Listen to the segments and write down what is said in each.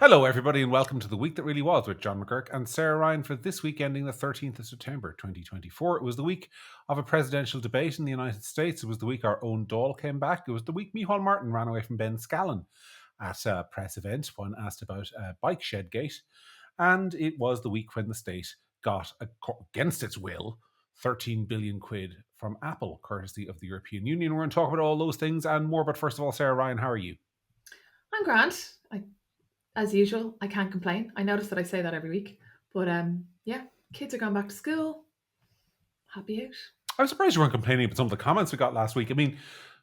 Hello, everybody, and welcome to the Week That Really Was with John McGurk and Sarah Ryan for this week ending the 13th of September 2024. It was the week of a presidential debate in the United States. It was the week our own Dáil came back. It was the week Micheál Martin ran away from Ben Scallon at a press event when asked about bike shed gate. And it was the week when the state got, against its will, 13 billion quid from Apple, courtesy of the European Union. We're going to talk about all those things and more. But first of all, Sarah Ryan, how are you? I'm grand. As usual, I can't complain. I notice that I say that every week, but yeah, kids are going back to school. Happy out. I'm surprised you weren't complaining about some of the comments we got last week. I mean,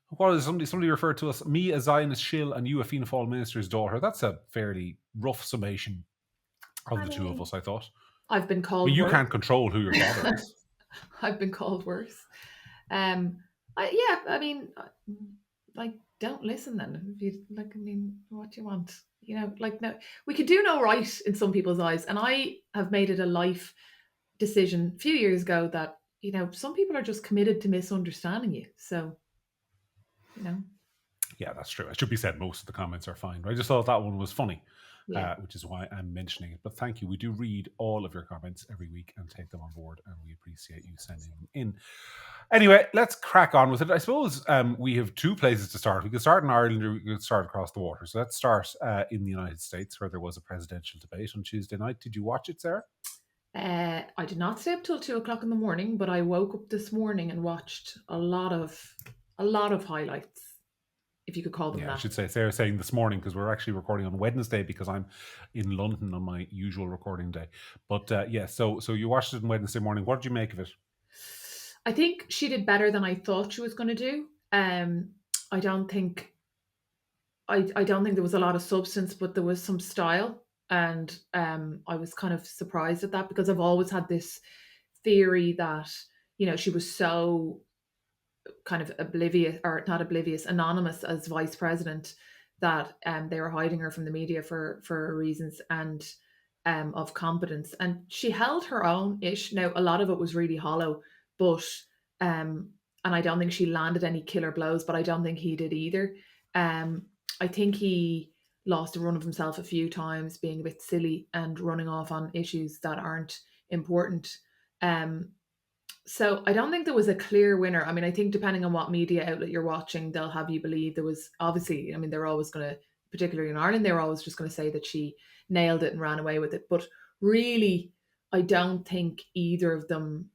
what is somebody referred to us, me a Zionist shill and you a Fianna Fáil minister's daughter? That's a fairly rough summation of I the two of mean, us, I thought. I've been I mean, called you worse. can't control who your father is. I've been called worse. Yeah. I mean, like, don't listen then. If you like, I mean, what do you want? No, we could do no right in some people's eyes, and I have made it a life decision a few years ago that some people are just committed to misunderstanding you. So you know, Yeah, that's true. It should be said most of the comments are fine. But I just thought that one was funny, yeah. which is why I'm mentioning it. But thank you. We do read all of your comments every week and take them on board, and we appreciate you sending them in. Anyway, let's crack on with it. I suppose we have two places to start. We could start in Ireland or we could start across the water. So let's start in the United States, where there was a presidential debate on Tuesday night. Did you watch it, Sarah? I did not stay up till 2 o'clock in the morning, but I woke up this morning and watched a lot of highlights, if you could call them Yeah, I that. should say Sarah saying this morning because we're actually recording on Wednesday because I'm in London on my usual recording day. But yeah, so you watched it on Wednesday morning. What did you make of it? I think she did better than I thought she was going to do. I don't think I don't think there was a lot of substance, but there was some style, and I was kind of surprised at that because I've always had this theory that she was so kind of oblivious, or not oblivious, anonymous as vice president, that they were hiding her from the media for reasons and of competence. And she held her own ish. Now a lot of it was really hollow, but and I don't think she landed any killer blows, but I don't think he did either. I think he lost a run of himself a few times, being a bit silly and running off on issues that aren't important. Um, so I don't think there was a clear winner. I mean, I think depending on what media outlet you're watching, they'll have you believe there was, obviously, I mean, they're always going to, particularly in Ireland, they were always just going to say that she nailed it and ran away with it. But really, I don't think either of them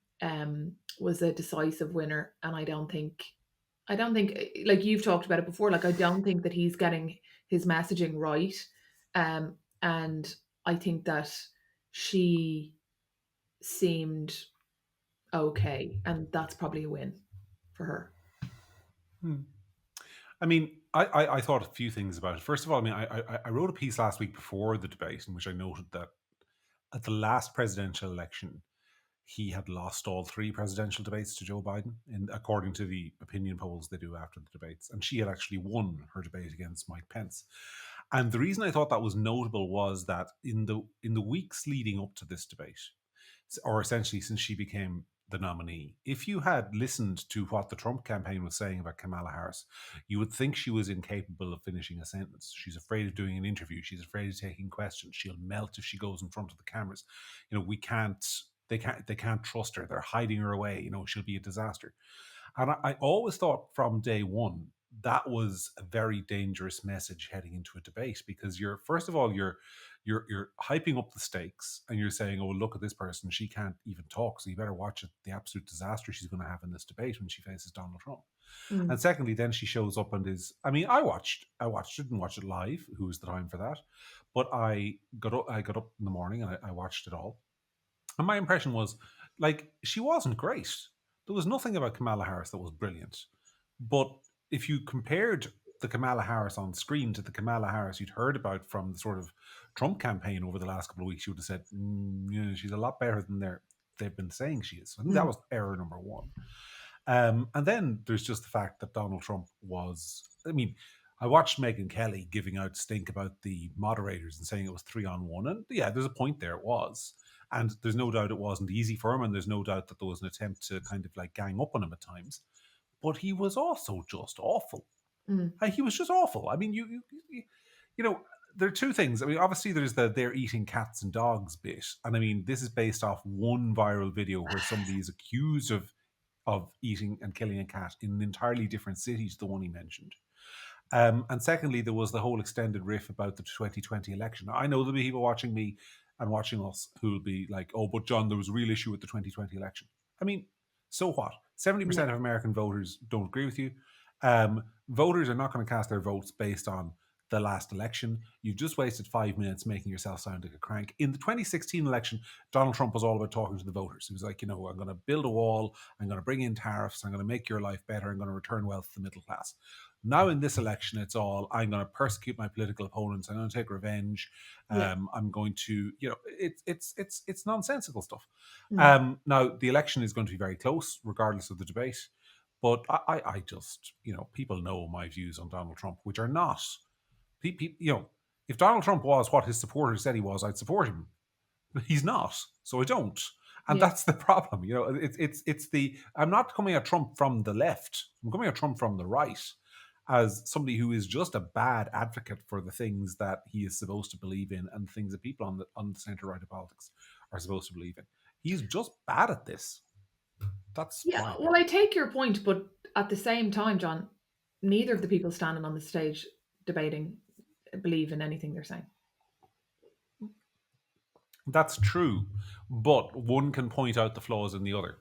was a decisive winner. And I don't think, like you've talked about it before, like I don't think that he's getting his messaging right. And I think that she seemed okay, and that's probably a win for her. Hmm. I mean, I thought a few things about it. First of all, I mean, I wrote a piece last week before the debate in which I noted that at the last presidential election, he had lost all three presidential debates to Joe Biden, according to the opinion polls they do after the debates. And she had actually won her debate against Mike Pence. And the reason I thought that was notable was that in the weeks leading up to this debate, or essentially since she became the nominee, if you had listened to what the Trump campaign was saying about Kamala Harris, you would think she was incapable of finishing a sentence. She's afraid of doing an interview. She's afraid of taking questions. She'll melt if she goes in front of the cameras. We can't. They can't trust her. They're hiding her away. She'll be a disaster. And I always thought from day one that was a very dangerous message heading into a debate because you're first of all you're hyping up the stakes and you're saying, oh, look at this person, she can't even talk, so you better watch the absolute disaster she's going to have in this debate when she faces Donald Trump. Mm. And secondly, then she shows up and is, I mean, I watched it, didn't watch it live, who was the time for that, but I got up in the morning and I watched it all, and my impression was, like, she wasn't great. There was nothing about Kamala Harris that was brilliant. But if you compared the Kamala Harris on screen to the Kamala Harris you'd heard about from the sort of Trump campaign over the last couple of weeks, you would have said, she's a lot better than they've been saying she is. So I think that Mm. was error number one. And then there's just the fact that Donald Trump was, I mean, I watched Megyn Kelly giving out stink about the moderators and saying it was 3-on-1. And yeah, there's a point there, it was. And there's no doubt it wasn't easy for him. And there's no doubt that there was an attempt to kind of like gang up on him at times. But he was also just awful. Mm. He was just awful. I mean, you know, there are two things. I mean, obviously, there's the they're eating cats and dogs bit, and I mean, this is based off one viral video where somebody is accused of eating and killing a cat in an entirely different city to the one he mentioned. And secondly, there was the whole extended riff about the 2020 election. I know there'll be people watching me and watching us who'll be like, "Oh, but John, there was a real issue with the 2020 election." I mean, so what? Yeah, 70% of American voters don't agree with you. Voters are not going to cast their votes based on the last election. You've just wasted 5 minutes making yourself sound like a crank. In the 2016 election, Donald Trump was all about talking to the voters. He was like, I'm going to build a wall. I'm going to bring in tariffs. I'm going to make your life better. I'm going to return wealth to the middle class. Now in this election, it's all I'm going to persecute my political opponents. I'm going to take revenge. yeah, I'm going to, it's nonsensical stuff. mm, Now the election is going to be very close, regardless of the debate. But I just, people know my views on Donald Trump, which are not, if Donald Trump was what his supporters said he was, I'd support him. But he's not, so I don't. And yeah. that's the problem. It's the I'm not coming at Trump from the left. I'm coming at Trump from the right as somebody who is just a bad advocate for the things that he is supposed to believe in and things that people on the center right of politics are supposed to believe in. He's just bad at this. That's Yeah, my well, opinion. I take your point, but at the same time, John, neither of the people standing on the stage debating believe in anything they're saying. That's true, but one can point out the flaws in the other.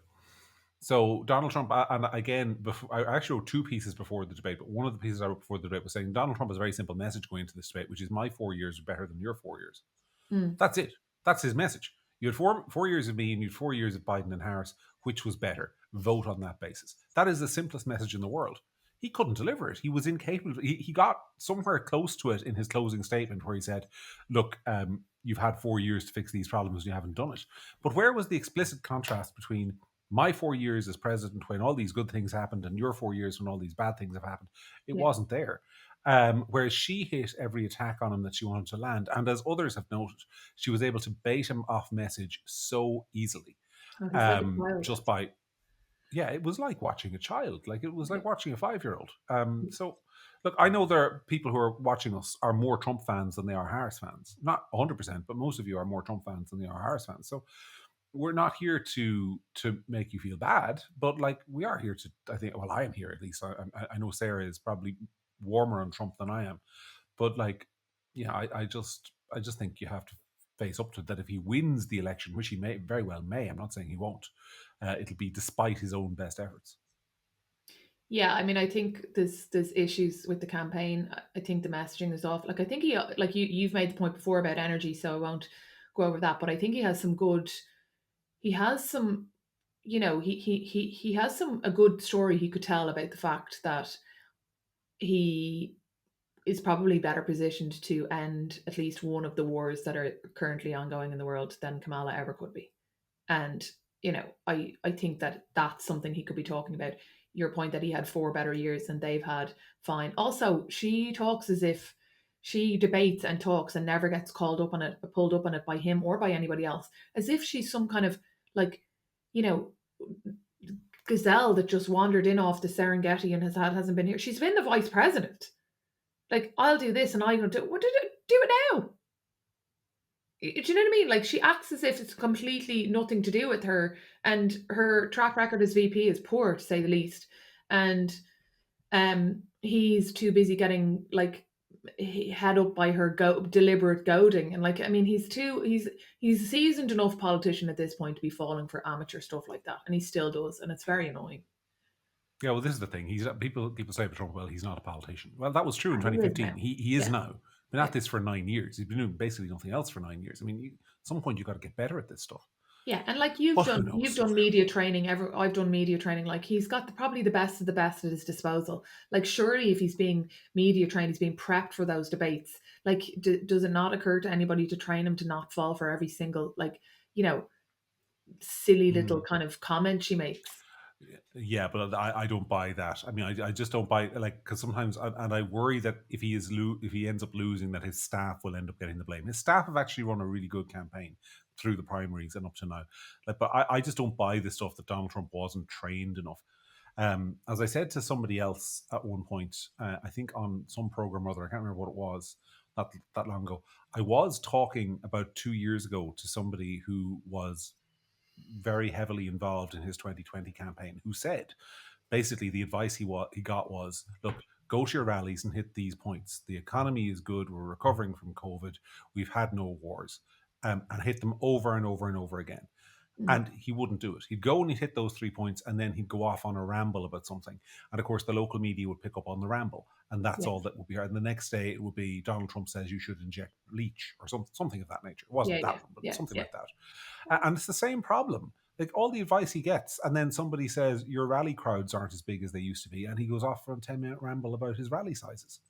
So Donald Trump, and again, before, I actually wrote two pieces before the debate, but one of the pieces I wrote before the debate was saying Donald Trump has a very simple message going into this debate, which is my 4 years are better than your 4 years. Mm, That's it. That's his message. You had four years of me and you had 4 years of Biden and Harris. Which was better? Vote on that basis. That is the simplest message in the world. He couldn't deliver it. He was incapable. He got somewhere close to it in his closing statement where he said, look, you've had 4 years to fix these problems and you haven't done it. But where was the explicit contrast between my 4 years as president when all these good things happened and your 4 years when all these bad things have happened? It yeah, wasn't there. Whereas she hit every attack on him that she wanted to land. And as others have noted, she was able to bait him off message so easily. oh, he's like a child. Just by, yeah, it was like watching a child. Like it was Yeah, like watching a 5-year-old. So, look, I know there are people who are watching us are more Trump fans than they are Harris fans. Not 100%, but most of you are more Trump fans than they are Harris fans. So we're not here to make you feel bad, but like we are here to. I think. Well, I am here at least. I know Sarah is probably warmer on Trump than I am, but like, yeah, I just think you have to face up to that. If he wins the election, which he may very well may, I'm not saying he won't. It'll be despite his own best efforts. yeah. I mean, I think there's issues with the campaign. I think the messaging is off. Like, I think he like you've made the point before about energy, so I won't go over that. But I think he has some good. He has some. He has some a good story he could tell about the fact that he is probably better positioned to end at least one of the wars that are currently ongoing in the world than Kamala ever could be. And I think that that's something he could be talking about. Your point that he had 4 better years than they've had, fine. Also, she talks as if she debates and talks and never gets called up on it, pulled up on it by him or by anybody else, as if she's some kind of like, you know, gazelle that just wandered in off the Serengeti and hasn't been here. She's been the vice president. Like, I'll do this and I'm going to do. What did it do it now? Do you know what I mean? Like, she acts as if it's completely nothing to do with her, and her track record as VP is poor, to say the least. And he's too busy getting like head up by her deliberate goading, and like, I mean, he's a seasoned enough politician at this point to be falling for amateur stuff like that, and he still does, and it's very annoying. Yeah, well, this is the thing. He's people say about Trump, well, he's not a politician. Well, that was true in And he is 2015. now. He is Yeah, now. Been yeah. at this for 9 years. He's been doing basically nothing else for 9 years. I mean, at some point you got to get better at this stuff. Yeah, and like you've But who done, you've knows? done media training. I've done media training. Like, he's got probably the best of the best at his disposal. Like, surely if he's being media trained, he's being prepped for those debates. Like, does it not occur to anybody to train him to not fall for every single like you know silly little Mm. kind of comment she makes? Yeah, but I don't buy that. I mean, I just don't buy like because sometimes and I worry that if he ends up losing, that his staff will end up getting the blame. His staff have actually run a really good campaign through the primaries and up to now. Like, but I just don't buy the stuff that Donald Trump wasn't trained enough. As I said to somebody else at one point, I think on some program or other, I can't remember what it was, not that long ago. I was talking about 2 years ago to somebody who was very heavily involved in his 2020 campaign, who said basically the advice he got was, look, go to your rallies and hit these points. The economy is good. We're recovering from COVID. We've had no wars, and hit them over and over and over again. Mm. And he wouldn't do it. He'd go and he'd hit those 3 points, and then he'd go off on a ramble about something. And of course, the local media would pick up on the ramble, and that's Yeah. all that would be heard. And the next day, it would be Donald Trump says you should inject bleach or something of that nature. It Yeah. wasn't Yeah. that one, but Yeah. something Yeah. like that. And it's the same problem. Like all the advice he gets, and then somebody says your rally crowds aren't as big as they used to be, and he goes off for a 10-minute ramble about his rally sizes.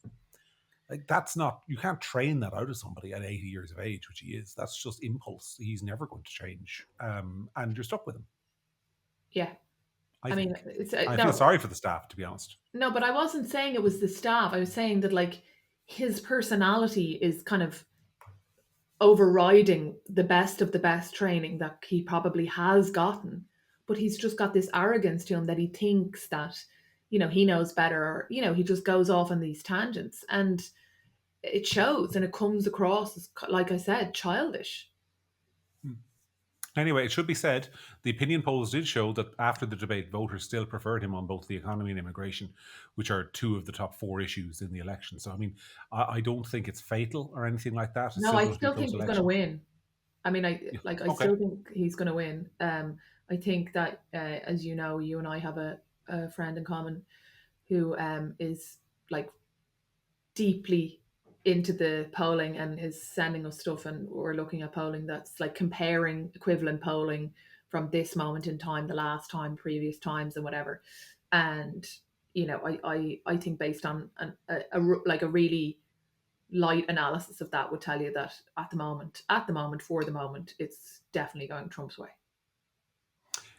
Like that's not, you can't train that out of somebody at 80 years of age, which he is. That's just impulse. He's never going to change, and you're stuck with him. Yeah. I I mean, think. it's I feel no, sorry for the staff, to be honest. no, but I wasn't saying it was the staff. I was saying that like his personality is kind of overriding the best of the best training that he probably has gotten. But he's just got this arrogance to him that he thinks that, he knows better, or, he just goes off on these tangents. And it shows and it comes across as, like I said, childish. Anyway, it should be said, the opinion polls did show that after the debate, voters still preferred him on both the economy and immigration, which are two of the top four issues in the election. So, I mean, I don't think it's fatal or anything like that. It's No, still I going to be a still close think he's going to election. win. I mean, Yeah. I Okay. still think he's going to win. I think that, as you know, you and I have a friend in common who is like deeply into the polling and is sending us stuff, and we're looking at polling that's like comparing equivalent polling from this moment in time, the last time, previous times, and whatever. And I think based on like a really light analysis of that would tell you that for the moment, it's definitely going Trump's way.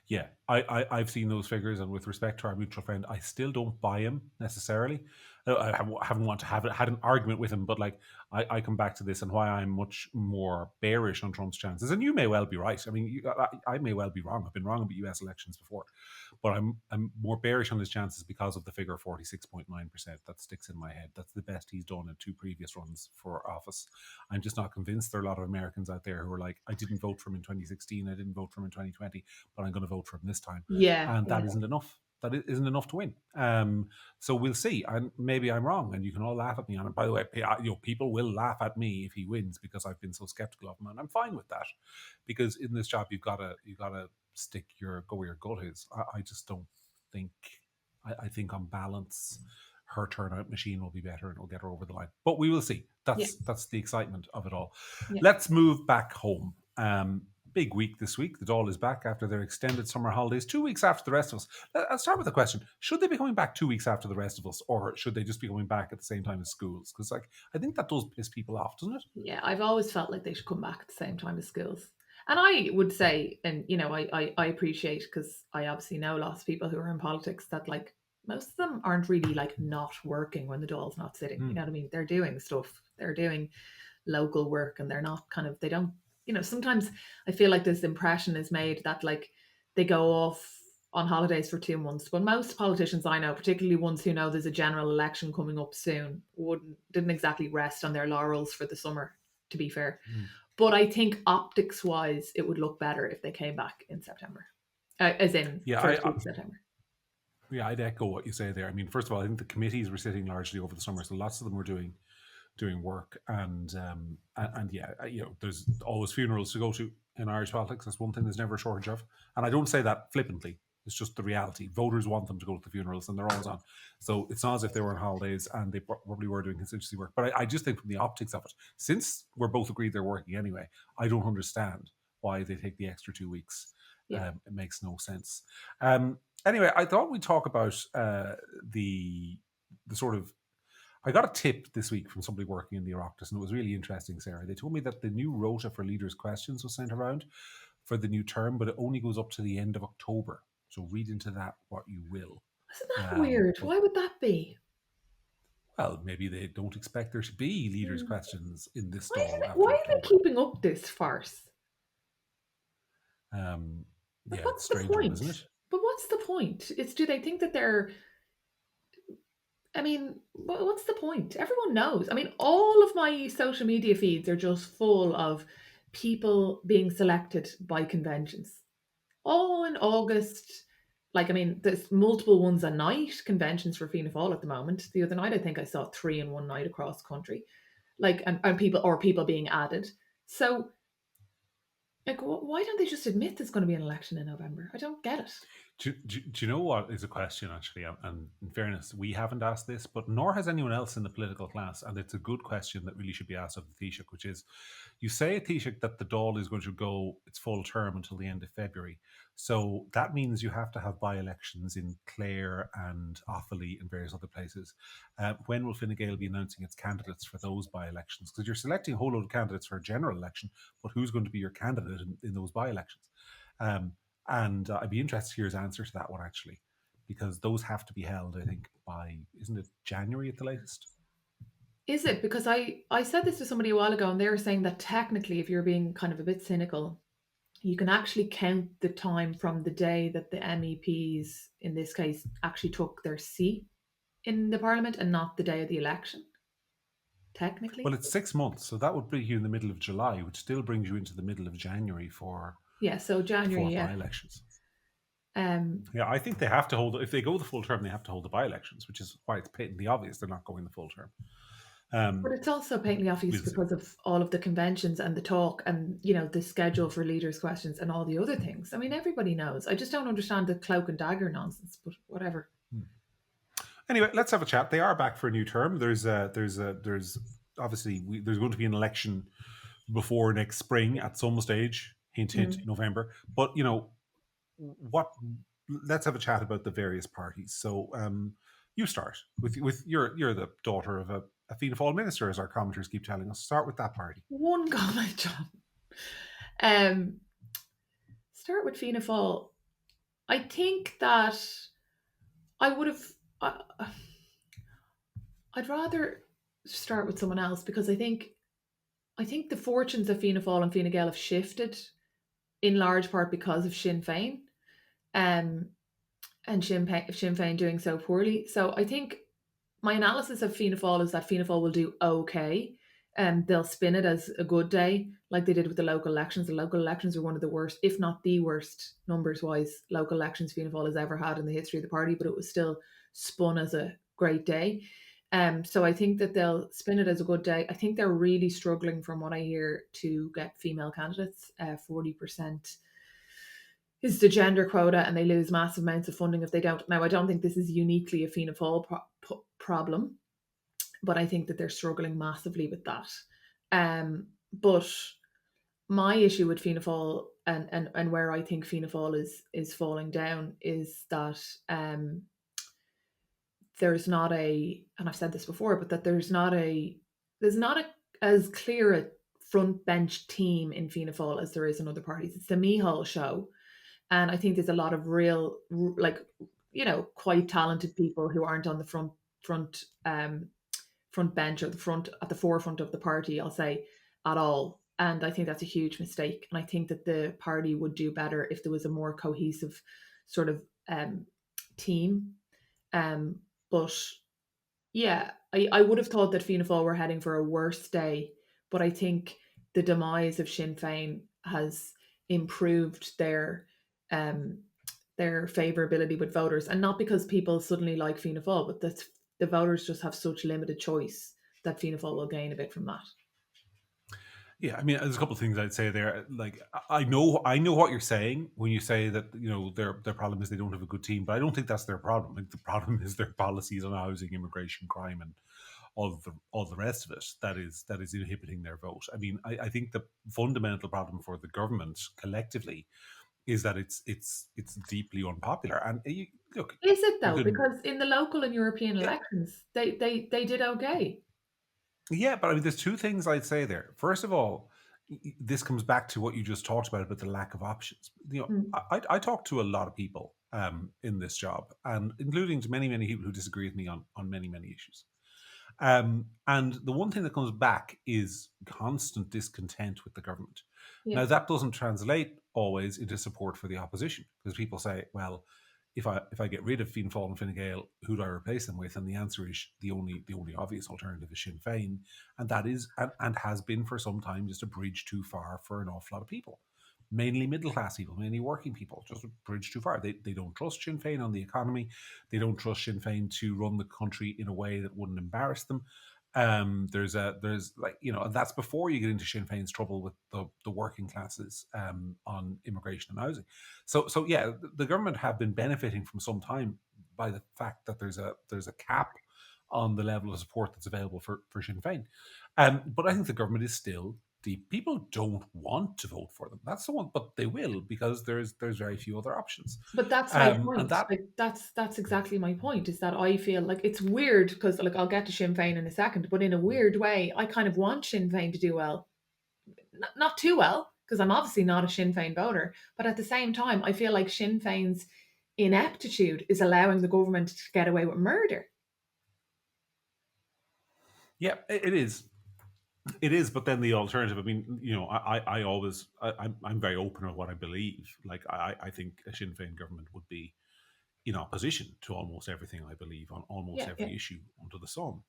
Yeah, I've seen those figures, and with respect to our mutual friend, I still don't buy him necessarily. Haven't want to have had an argument with him, but like I come back to this and why I'm much more bearish on Trump's chances. And you may well be right. I mean, I may well be wrong. I've been wrong about U.S. elections before, but I'm more bearish on his chances because of the figure 46.9% that sticks in my head. That's the best he's done in two previous runs for office. I'm just not convinced there are a lot of Americans out there who are like, I didn't vote for him in 2016, I didn't vote for him in 2020, but I'm going to vote for him this time, Yeah, and yeah, that isn't enough. That isn't enough to win. So we'll see, and maybe I'm wrong, and you can all laugh at me on it. By the way, people will laugh at me if he wins because I've been so skeptical of him, and I'm fine with that because in this job you've got to go where your gut is. I just don't think. I think on balance, her turnout machine will be better and it'll get her over the line. But we will see. yeah, That's the excitement of it all. yeah. Let's move back home. Big week this week. The Dáil is back after their extended summer holidays, 2 weeks after the rest of us. I'll start with the question: should they be coming back 2 weeks after the rest of us, or should they just be coming back at the same time as schools? Because, like, I think that does piss people off, doesn't it? Yeah, I've always felt like they should come back at the same time as schools. And I would say, and I appreciate, because I obviously know lots of people who are in politics, that like most of them aren't really like not working when the Dáil's not sitting. You Hmm. know what I mean? They're doing stuff. They're doing local work, and they're not they don't, sometimes I feel like this impression is made that like they go off on holidays for 2 months. But most politicians I know, particularly ones who know there's a general election coming up soon, didn't exactly rest on their laurels for the summer, to be fair. Hmm. But I think optics wise, it would look better if they came back in September, as in Yeah, first week of September. yeah, I'd echo what you say there. I mean, first of all, I think the committees were sitting largely over the summer, so lots of them were doing work, and yeah, there's always funerals to go to in Irish politics. That's one thing there's never a shortage of, and I don't say that flippantly. It's just the reality. Voters want them to go to the funerals, and they're always on. So it's not as if they were on holidays, and they probably were doing constituency work. But I just think from the optics of it, since we're both agreed they're working anyway, I don't understand why they take the extra 2 weeks. Yeah. It makes no sense. Anyway, I thought we'd talk about the sort of. I got a tip this week from somebody working in the Oireachtas, and it was really interesting, Sarah. They told me that the new rota for leaders' questions was sent around for the new term, but it only goes up to the end of October. So read into that what you will. Isn't that weird? But, Why would that be? well, maybe they don't expect there to be leaders' Hmm. questions in this Why stall why after are they October. keeping up this farce? But Yeah, it's what's the strange one, point? isn't it? But what's the point? It's, do they think that they're I mean, what's the point? Everyone knows. I mean, all of my social media feeds are just full of people being selected by conventions. All in August. Like, I mean, there's multiple ones a night conventions for Fianna Fáil at the moment. The other night, I think I saw three in one night across the country. Like, and people being added. So, like, why don't they just admit there's going to be an election in November? I don't get it. Do you know what is a question, actually? And in fairness, we haven't asked this, but nor has anyone else in the political class. And it's a good question that really should be asked of the Taoiseach, which is, you say, Taoiseach, that the Dáil is going to go its full term until the end of February. So that means you have to have by-elections in Clare and Offaly and various other places. When will Fine Gael be announcing its candidates for those by-elections? Because you're selecting a whole load of candidates for a general election, but who's going to be your candidate in those by-elections? Um, and I'd be interested to hear his answer to that one, actually, because those have to be held, I think, by, isn't it January at the latest? Is it? Because I said this to somebody a while ago, and they were saying that technically, if you're being kind of a bit cynical, you can actually count the time from the day that the MEPs, in this case, actually took their seat in the parliament and not the day of the election, Well, technically. it's 6 months, so that would bring you in the middle of July, which still brings you into the middle of January Yeah, so January, for yeah. by-elections. Um, Yeah, I think they have to hold. If they go the full term, they have to hold the by-elections, which is why it's patently obvious they're not going the full term. but Um, it's also patently obvious we'll see. because of all of the conventions and the talk and, you know, the schedule for leaders' questions and all the other things. I mean, everybody knows. I just don't understand the cloak and dagger nonsense, but whatever. Anyway, let's have a chat. They are back for a new term. There's obviously there's going to be an election before next spring at some stage. Hint, hint, Mm. November. But what? Let's have a chat about the various parties. So, you start with you're the daughter of a Fianna Fáil minister, as our commenters keep telling us. Start with that party. One comment, John. Um, Start with Fianna Fáil. I think that I would have. I'd rather start with someone else because I think the fortunes of Fianna Fáil and Fine Gael have shifted in large part because of Sinn Féin, um, and Sinn Féin doing so poorly. So I think my analysis of Fianna Fáil is that Fianna Fáil will do okay. They'll spin it as a good day, like they did with the local elections. The local elections are one of the worst, if not the worst, numbers wise, local elections Fianna Fáil has ever had in the history of the party, but it was still spun as a great day. So I think that they'll spin it as a good day. I think they're really struggling, from what I hear, to get female candidates. 40% is the gender quota, and they lose massive amounts of funding if they don't. Now, I don't think this is uniquely a Fianna Fáil problem, but I think that they're struggling massively with that. But my issue with Fianna Fáil, and where I think Fianna Fáil is falling down, is that there's not a, and I've said this before, but that there's not as clear a front bench team in Fianna Fáil as there is in other parties. It's the Mihal show, and I think there's a lot of real, like, quite talented people who aren't on the front um, front bench, or the front, at the forefront of the party, I'll say, at all. And I think that's a huge mistake. And I think that the party would do better if there was a more cohesive sort of team. Um, but yeah, I would have thought that Fianna Fáil were heading for a worse day, but I think the demise of Sinn Féin has improved um, their favourability with voters, and not because people suddenly like Fianna Fáil, but that the voters just have such limited choice that Fianna Fáil will gain a bit from that. Yeah, I mean, there's a couple of things I'd say there. Like, I know what you're saying when you say that their problem is they don't have a good team, but I don't think that's their problem. Like, the problem is their policies on housing, immigration, crime, and all the rest of it that is inhibiting their vote. I mean, I think the fundamental problem for the government collectively is that it's deeply unpopular. And look, Is it you though? can. Because in the local and European Yeah, elections, they did okay. yeah, but I mean, there's two things I'd say there. First of all, this comes back to what you just talked about the lack of options. Mm, I talk to a lot of people in this job, and including to many, many people who disagree with me on many, many issues. And the one thing that comes back is constant discontent with the government. yeah. Now, that doesn't translate always into support for the opposition, because people say, well, if I get rid of Fianna Fáil and Fine Gael, who do I replace them with? And the answer is the only obvious alternative is Sinn Féin, and that is and has been for some time just a bridge too far for an awful lot of people, mainly middle class people, mainly working people, just a bridge too far. They don't trust Sinn Féin on the economy. They don't trust Sinn Féin to run the country in a way that wouldn't embarrass them. There's like, and that's before you get into Sinn Féin's trouble with the working classes on immigration and housing. So yeah, the government have been benefiting from some time by the fact that there's a cap on the level of support that's available for Sinn Féin. But I think the government is still deep. People don't want to vote for them. That's the one, but they will because there's very few other options. But that's my And point. that Like that's exactly my point. Is that I feel like it's weird because like I'll get to Sinn Féin in a second, but in a weird way, I kind of want Sinn Féin to do well, not too well because I'm obviously not a Sinn Féin voter, but at the same time, I feel like Sinn Féin's ineptitude is allowing the government to get away with murder. Yeah, it is. It is, but then the alternative. I mean, I always, I'm very open with what I believe. Like, I think a Sinn Féin government would be in opposition to almost everything I believe on almost Yeah, yeah. every issue under the sun.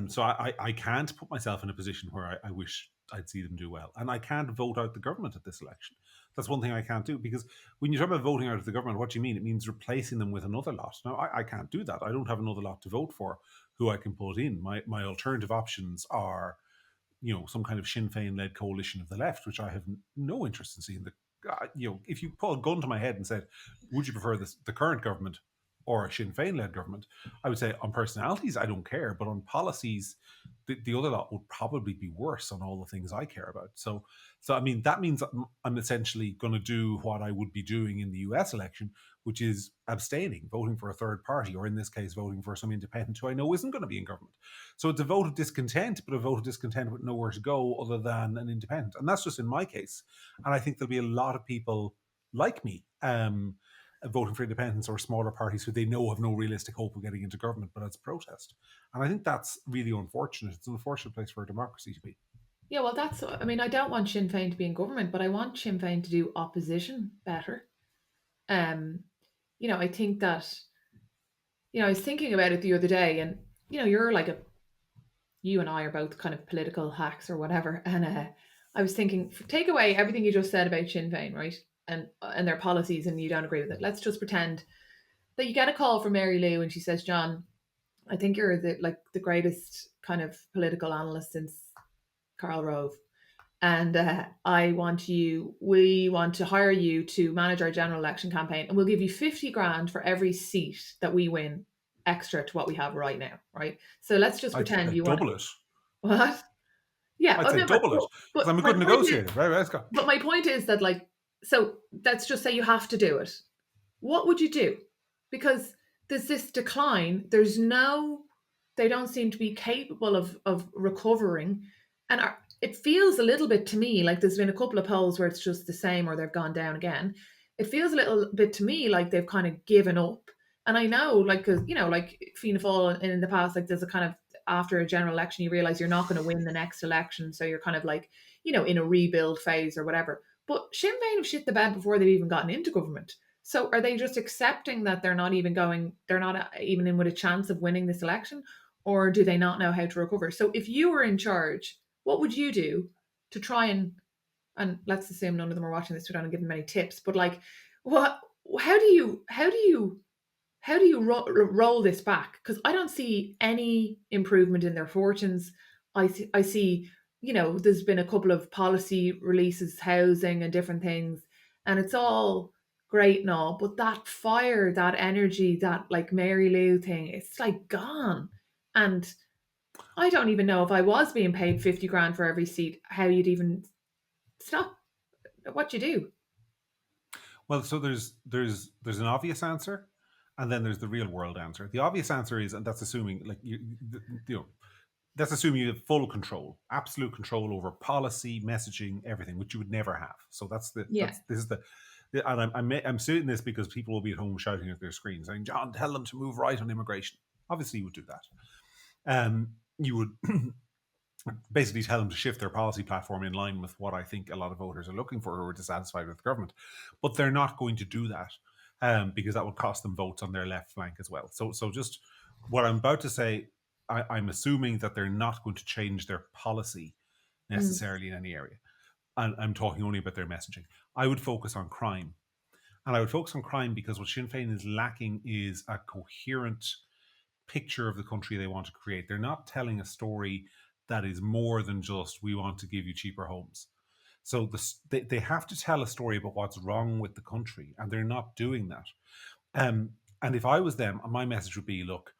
So I can't put myself in a position where I wish I'd see them do well, and I can't vote out the government at this election. That's one thing I can't do, because when you talk about voting out of the government, what do you mean? It means replacing them with another lot. Now, I can't do that. I don't have another lot to vote for who I can put in. My alternative options are, some kind of Sinn Féin led coalition of the left, which I have no interest in seeing. If you put a gun to my head and said, would you prefer the current government or a Sinn Féin led government? I would say on personalities, I don't care, but on policies, the other lot would probably be worse on all the things I care about. So I mean, that means I'm essentially going to do what I would be doing in the US election, which is abstaining, voting for a third party, or in this case, voting for some independent who I know isn't going to be in government. So it's a vote of discontent, but a vote of discontent with nowhere to go other than an independent. And that's just in my case. And I think there'll be a lot of people like me voting for independence or smaller parties who they know have no realistic hope of getting into government, but it's protest. And I think that's really unfortunate. It's an unfortunate place for a democracy to be. Yeah, well, I mean, I don't want Sinn Féin to be in government, but I want Sinn Féin to do opposition better. Um, I think that, I was thinking about it the other day, and, you're like you and I are both kind of political hacks or whatever. And I was thinking, take away everything you just said about Sinn Féin, right? And their policies, and you don't agree with it. Let's just pretend that you get a call from Mary Lou and she says, John, I think you're the greatest kind of political analyst since Karl Rove. And we want to hire you to manage our general election campaign, and we'll give you 50 grand for every seat that we win extra to what we have right now, right? So let's just pretend I'd you want double it. what? Yeah, I'd say okay, but double it because I'm a my good point is, negotiator. Right, let's go. but my point is that so let's just say you have to do it. What would you do? Because there's this decline. They don't seem to be capable of recovering, and it feels a little bit to me like there's been a couple of polls where it's just the same or they've gone down again. It feels a little bit to me like they've kind of given up. And I know, like, because like Fianna Fáil in the past, like there's a kind of after a general election, you realize you're not going to win the next election, so you're kind of like in a rebuild phase or whatever. But Sinn Féin have shit the bed before they've even gotten into government. So are they just accepting that they're not even in with a chance of winning this election, or do they not know how to recover? So if you were in charge, what would you do to try and let's assume none of them are watching this, we don't give them any tips, but like what how do you roll this back? Because I don't see any improvement in their fortunes. I see, there's been a couple of policy releases, housing and different things, and it's all great and all, but that fire, that energy, that like Mary Lou thing, it's like gone. And I don't even know if I was being paid 50 grand for every seat, how you'd even stop what you do. Well, so there's an obvious answer, and then there's the real world answer. The obvious answer is, and that's assuming like that's assuming you have full control, absolute control over policy, messaging, everything, which you would never have. So Yeah. this is and I'm saying this because people will be at home shouting at their screens saying, "John, tell them to move right on immigration." Obviously, you would do that. You would basically tell them to shift their policy platform in line with what I think a lot of voters are looking for who are dissatisfied with the government. But they're not going to do that. because that would cost them votes on their left flank as well. So just what I'm about to say, I'm assuming that they're not going to change their policy Mm. necessarily in any area. And I'm talking only about their messaging. I would focus on crime. And I would focus on crime because what Sinn Féin is lacking is a coherent picture of the country they want to create. They're not telling a story that is more than just, we want to give you cheaper homes. So they have to tell a story about what's wrong with the country, and they're not doing that. And if I was them, my message would be, look,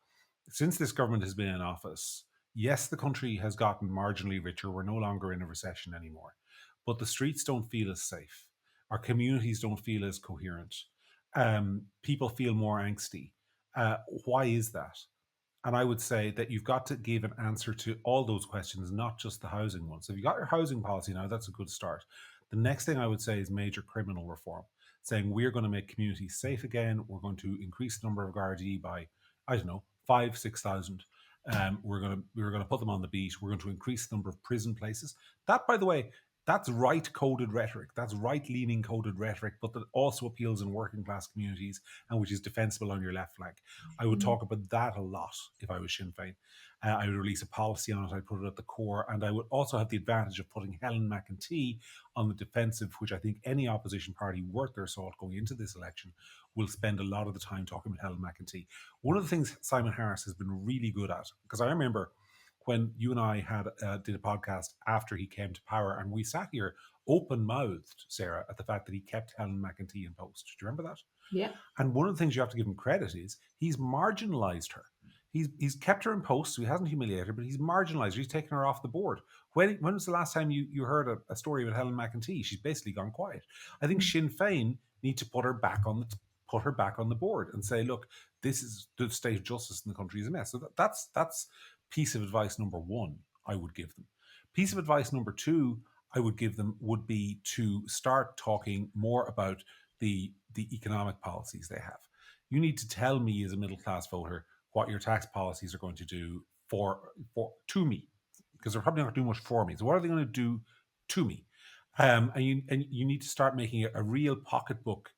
since this government has been in office, yes, the country has gotten marginally richer. We're no longer in a recession anymore, but the streets don't feel as safe. Our communities don't feel as coherent. People feel more angsty. Why is that? And I would say that you've got to give an answer to all those questions, not just the housing ones. So if you got your housing policy now, that's a good start. The next thing I would say is major criminal reform, saying we're going to make communities safe again. We're going to increase the number of Gardaí by, I don't know, 5,000, 6,000. We're going to put them on the beat. We're going to increase the number of prison places. That, by the way, that's right coded rhetoric. That's right leaning coded rhetoric, but that also appeals in working class communities and which is defensible on your left flank. I would Mm. talk about that a lot if I was Sinn Féin. I would release a policy on it. I'd put it at the core. And I would also have the advantage of putting Helen McEntee on the defensive, which I think any opposition party worth their salt going into this election will spend a lot of the time talking about Helen McEntee. One of the things Simon Harris has been really good at, because I remember when you and I did a podcast after he came to power, and we sat here open mouthed, Sarah, at the fact that he kept Helen McEntee in post. Do you remember that? Yeah. And one of the things you have to give him credit is he's marginalised her. He's kept her in post, so he hasn't humiliated her, but he's marginalised her. He's taken her off the board. When was the last time you heard a story about Helen McEntee? She's basically gone quiet. I think Mm. Sinn Féin need to put her back on the board and say, look, this is the state of justice in the country is a mess. So that's piece of advice number one I would give them. Piece of advice number two I would give them would be to start talking more about the economic policies they have. You need to tell me as a middle class voter what your tax policies are going to do for to me, because they're probably not doing much for me. So what are they going to do to me? And you need to start making a real pocketbook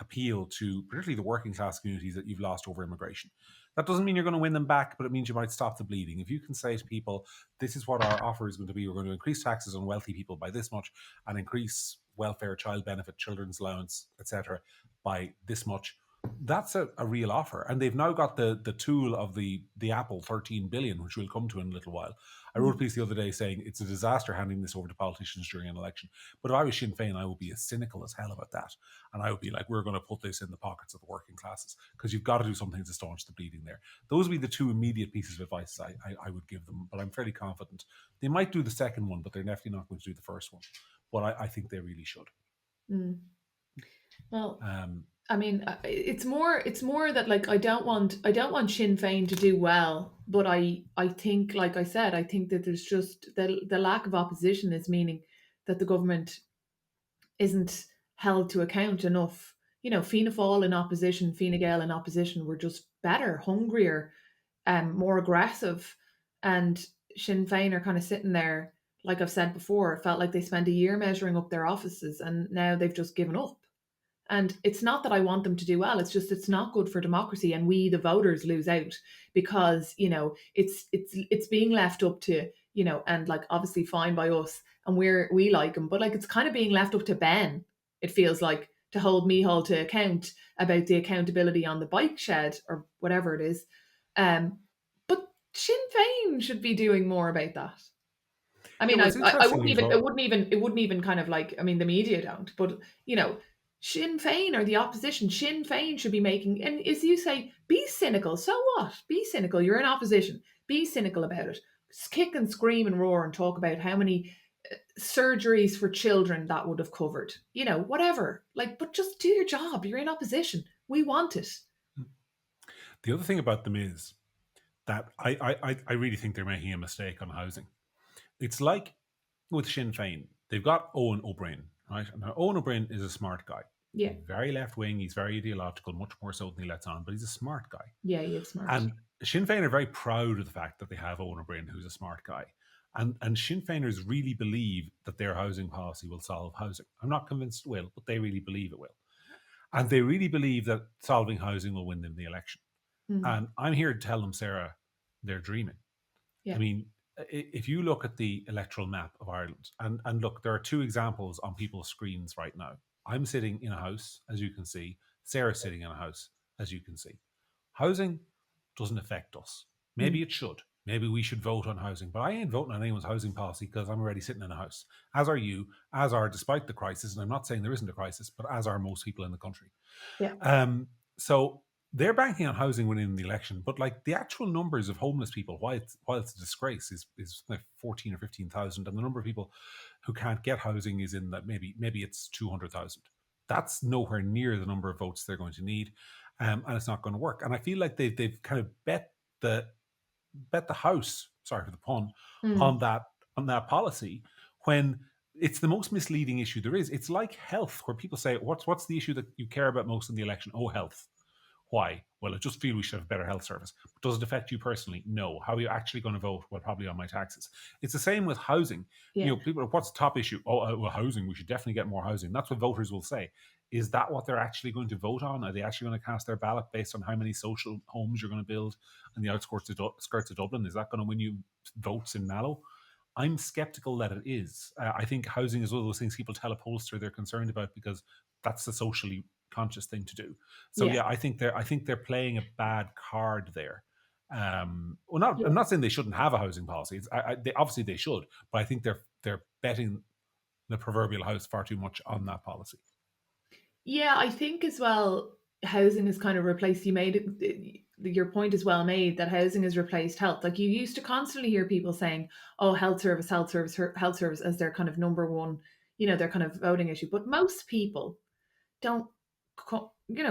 appeal to particularly the working class communities that you've lost over immigration. That doesn't mean you're going to win them back, but it means you might stop the bleeding. If you can say to people, this is what our offer is going to be, we're going to increase taxes on wealthy people by this much and increase welfare, child benefit, children's allowance, etc., by this much. That's a real offer, and they've now got the tool of the Apple 13 billion, which we'll come to in a little while. I wrote a Mm. piece the other day saying it's a disaster handing this over to politicians during an election. But if I was Sinn Féin, I would be as cynical as hell about that, and I would be like, we're going to put this in the pockets of the working classes because you've got to do something to staunch the bleeding there. Those would be the two immediate pieces of advice I would give them. But I'm fairly confident they might do the second one, but they're definitely not going to do the first one. But I think they really should. Mm. Well, Um, I mean, it's more that like I don't want Sinn Féin to do well, but I think, like I said, I think that there's just the lack of opposition is meaning that the government isn't held to account enough. Fianna Fáil in opposition, Fine Gael in opposition were just better, hungrier, more aggressive, and Sinn Féin are kind of sitting there. Like I've said before, it felt like they spent a year measuring up their offices, and now they've just given up. And it's not that I want them to do well. It's just it's not good for democracy, and we, the voters, lose out because it's being left up to and like obviously fine by us, and we like him, but like it's kind of being left up to Ben. It feels like to hold Micheál to account about the accountability on the bike shed or whatever it is. But Sinn Féin should be doing more about that. I yeah, mean, what's I interesting wouldn't as even, well. it wouldn't even kind of like, I mean, the media don't, but you know, Sinn Féin or the opposition, Sinn Féin should be making, and as you say, be cynical. So what? Be cynical. You're in opposition. Be cynical about it. Kick and scream and roar and talk about how many surgeries for children that would have covered. Whatever. Like, but just do your job. You're in opposition. We want it. The other thing about them is that I really think they're making a mistake on housing. It's like with Sinn Féin, they've got Owen O'Brien, right? Now, Owen O'Brien is a smart guy. Yeah. He's very left wing, he's very ideological, much more so than he lets on, but he's a smart guy. Yeah, he is smart. And Sinn Féin are very proud of the fact that they have Owen O'Brien, who's a smart guy. And Sinn Féiners really believe that their housing policy will solve housing. I'm not convinced it will, but they really believe it will. And they really believe that solving housing will win them the election. Mm. And I'm here to tell them, Sarah, they're dreaming. I Yeah. mean, if you look at the electoral map of Ireland, and look, there are two examples on people's screens right now. I'm sitting in a house, as you can see. Sarah's sitting in a house, as you can see. Housing doesn't affect us. Mm. Maybe it should. Maybe we should vote on housing, but I ain't voting on anyone's housing policy because I'm already sitting in a house. As are you, as are, despite the crisis, and I'm not saying there isn't a crisis, but as are most people in the country. Yeah. So they're banking on housing winning the election, but like the actual numbers of homeless people, while it's a disgrace, is like 14 or 15,000, and the number of people who can't get housing is in that maybe it's 200,000. That's nowhere near the number of votes they're going to need, and it's not going to work. And I feel like they've kind of the bet the house, sorry for the pun, Mm. on that policy when it's the most misleading issue there is. It's like health, where people say, what's the issue that you care about most in the election? Oh, health. Why? Well, I just feel we should have a better health service. But does it affect you personally? No. How are you actually going to vote? Well, probably on my taxes. It's the same with housing. Yeah. People, what's the top issue? Oh, well, housing. We should definitely get more housing. That's what voters will say. Is that what they're actually going to vote on? Are they actually going to cast their ballot based on how many social homes you're going to build on the outskirts of Dublin? Is that going to win you votes in Mallow? I'm skeptical that it is. I think housing is one of those things people tell a pollster they're concerned about because that's the socially conscious thing to do. So Yeah. yeah, I think they're playing a bad card there. Well, not I'm Yeah. not saying they shouldn't have a housing policy. They obviously they should, but I think they're betting the proverbial house far too much on that policy. Yeah, I think as well, housing has kind of replaced. You made your point is well made that housing has replaced health. Like you used to constantly hear people saying, "Oh, health service, health service," as their kind of number one, their kind of voting issue. But most people don't,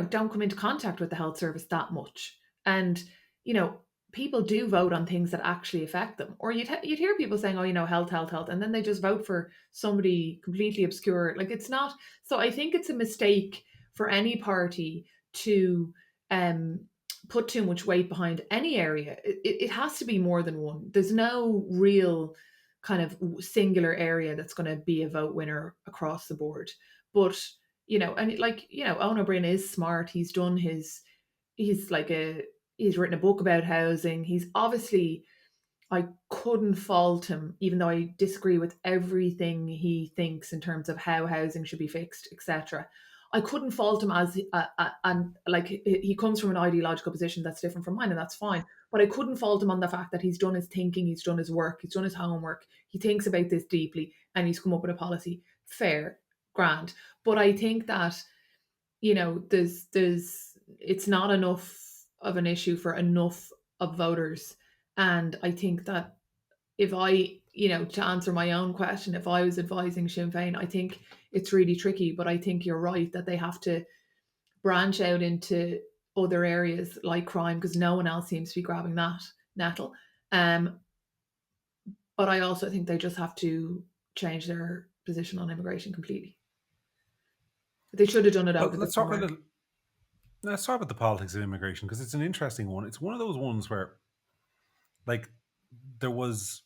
don't come into contact with the health service that much, and you know, people do vote on things that actually affect them. Or you'd hear people saying, "Oh, health, health, health," and then they just vote for somebody completely obscure. Like it's not. So I think it's a mistake for any party to um, put too much weight behind any area. It has to be more than one. There's no real kind of singular area that's going to be a vote winner across the board. But and Owen O'Brien is smart. He's like he's written a book about housing. He's obviously, I couldn't fault him, even though I disagree with everything he thinks in terms of how housing should be fixed, etc. I couldn't fault him as and like he comes from an ideological position that's different from mine, and that's fine. But I couldn't fault him on the fact that he's done his thinking, he's done his work, he's done his homework, he thinks about this deeply, and he's come up with a policy. Fair, grand. But I think that there's it's not enough of an issue for enough of voters. And I think that if I, to answer my own question, if I was advising Sinn Féin, I think it's really tricky. But I think you're right that they have to branch out into other areas like crime because no one else seems to be grabbing that nettle. Um, but I also think they just have to change their position on immigration completely. They should have done it over But the let's talk a summer. little. Let's talk about the politics of immigration because it's an interesting one. It's one of those ones where, like, there was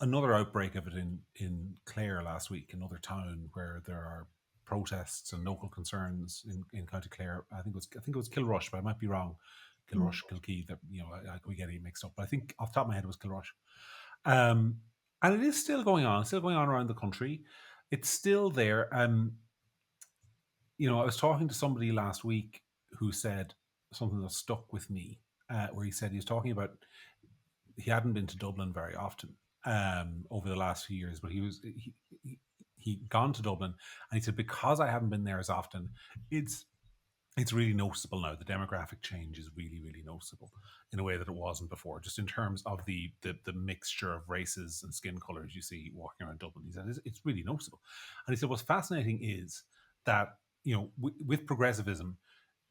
another outbreak of it in Clare last week, another town where there are protests and local concerns in County Clare. I think it was Kilrush, but I might be wrong. Mm. Kilrush, Kilkee. That we get it mixed up. But I think off the top of my head it was Kilrush. Um, and it is still going on. Still going on around the country. It's still there. I was talking to somebody last week who said something that stuck with me, where he said he was talking about he hadn't been to Dublin very often over the last few years, but he'd gone to Dublin, and he said because I haven't been there as often, it's really noticeable now. The demographic change is really, really noticeable in a way that it wasn't before, just in terms of the mixture of races and skin colors you see walking around Dublin. He said it's really noticeable, and he said what's fascinating is that with progressivism,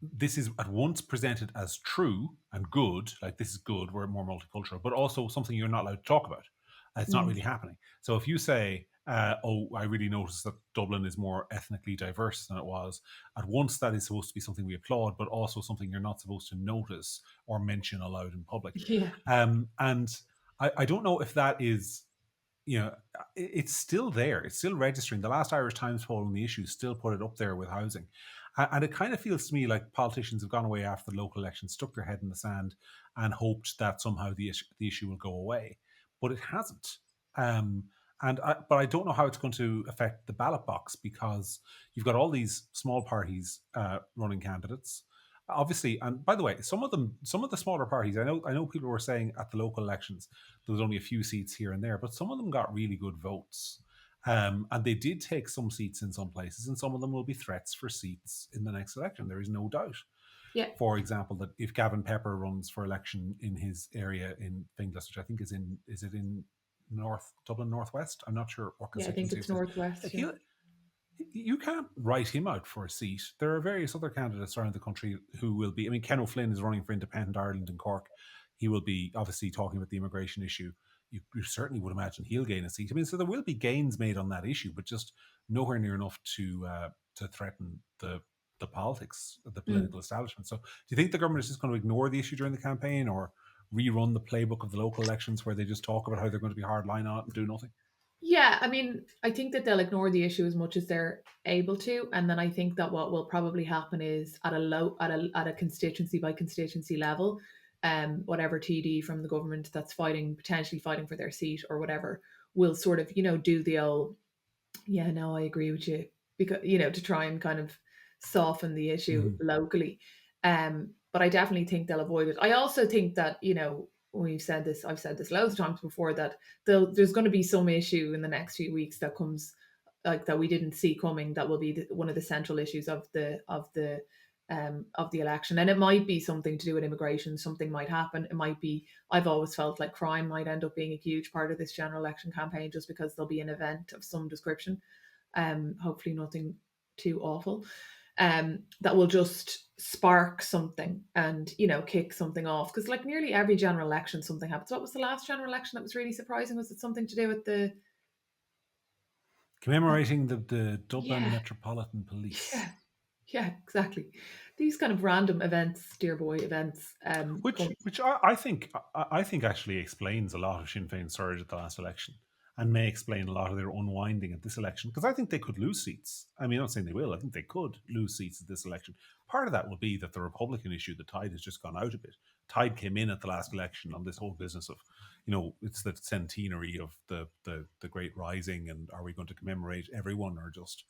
this is at once presented as true and good, like this is good, we're more multicultural, but also something you're not allowed to talk about. It's not Mm. really happening. So if you say, "Oh, I really noticed that Dublin is more ethnically diverse than it was," at once that is supposed to be something we applaud, but also something you're not supposed to notice or mention aloud in public. Yeah. And I don't know if that is it's still there. It's still registering. The last Irish Times poll on the issue still put it up there with housing. And it kind of feels to me like politicians have gone away after the local elections, stuck their head in the sand, and hoped that somehow the issue will go away. But it hasn't. Um, but I don't know how it's going to affect the ballot box, because you've got all these small parties running candidates. Obviously, and by the way, some of the smaller parties, I know people were saying at the local elections there was only a few seats here and there, but some of them got really good votes. And they did take some seats in some places, and some of them will be threats for seats in the next election. There is no doubt. Yeah, For example, that if Gavin Pepper runs for election in his area in Finglas, which I think is it in North Dublin Northwest? I'm not sure what yeah, I think constituency it's it is. Northwest. Like Yeah, you can't write him out for a seat. There are various other candidates around the country who will be. I mean, Ken O'Flynn is running for Independent Ireland in Cork. He will be obviously talking about the immigration issue. You certainly would imagine he'll gain a seat. I mean, so there will be gains made on that issue, but just nowhere near enough to threaten the politics of the mm. political establishment. So, do you think the government is just going to ignore the issue during the campaign, or rerun the playbook of the local elections where they just talk about how they're going to be hard line on it and do nothing? Yeah, I mean, I think that they'll ignore the issue as much as they're able to, and then I think that what will probably happen is at a constituency by constituency level, whatever TD from the government that's potentially fighting for their seat or whatever, will sort of do the old, yeah, no, I agree with you, because to try and kind of soften the issue Mhm. locally. But I definitely think they'll avoid it. I also think that I've said this loads of times before, that there's going to be some issue in the next few weeks that comes, like, that we didn't see coming, that will be one of the central issues of the election, and it might be something to do with immigration. Something might happen. It might be. I've always felt like crime might end up being a huge part of this general election campaign, just because there'll be an event of some description, hopefully nothing too awful, that will just spark something and kick something off. Because like nearly every general election, something happens. What was the last general election that was really surprising? Was it something to do with the? Commemorating the Dublin Yeah, Metropolitan Police. yeah, yeah, exactly. These kind of random events, dear boy events, Which come. which I think actually explains a lot of Sinn Féin's surge at the last election, and may explain a lot of their unwinding at this election, because I think they could lose seats. I mean, I'm not saying they will. I think they could lose seats at this election. Part of that will be that the Republican issue, the tide has just gone out a bit. Tide came in at the last election on this whole business of, it's the centenary of the Great Rising, and are we going to commemorate everyone or just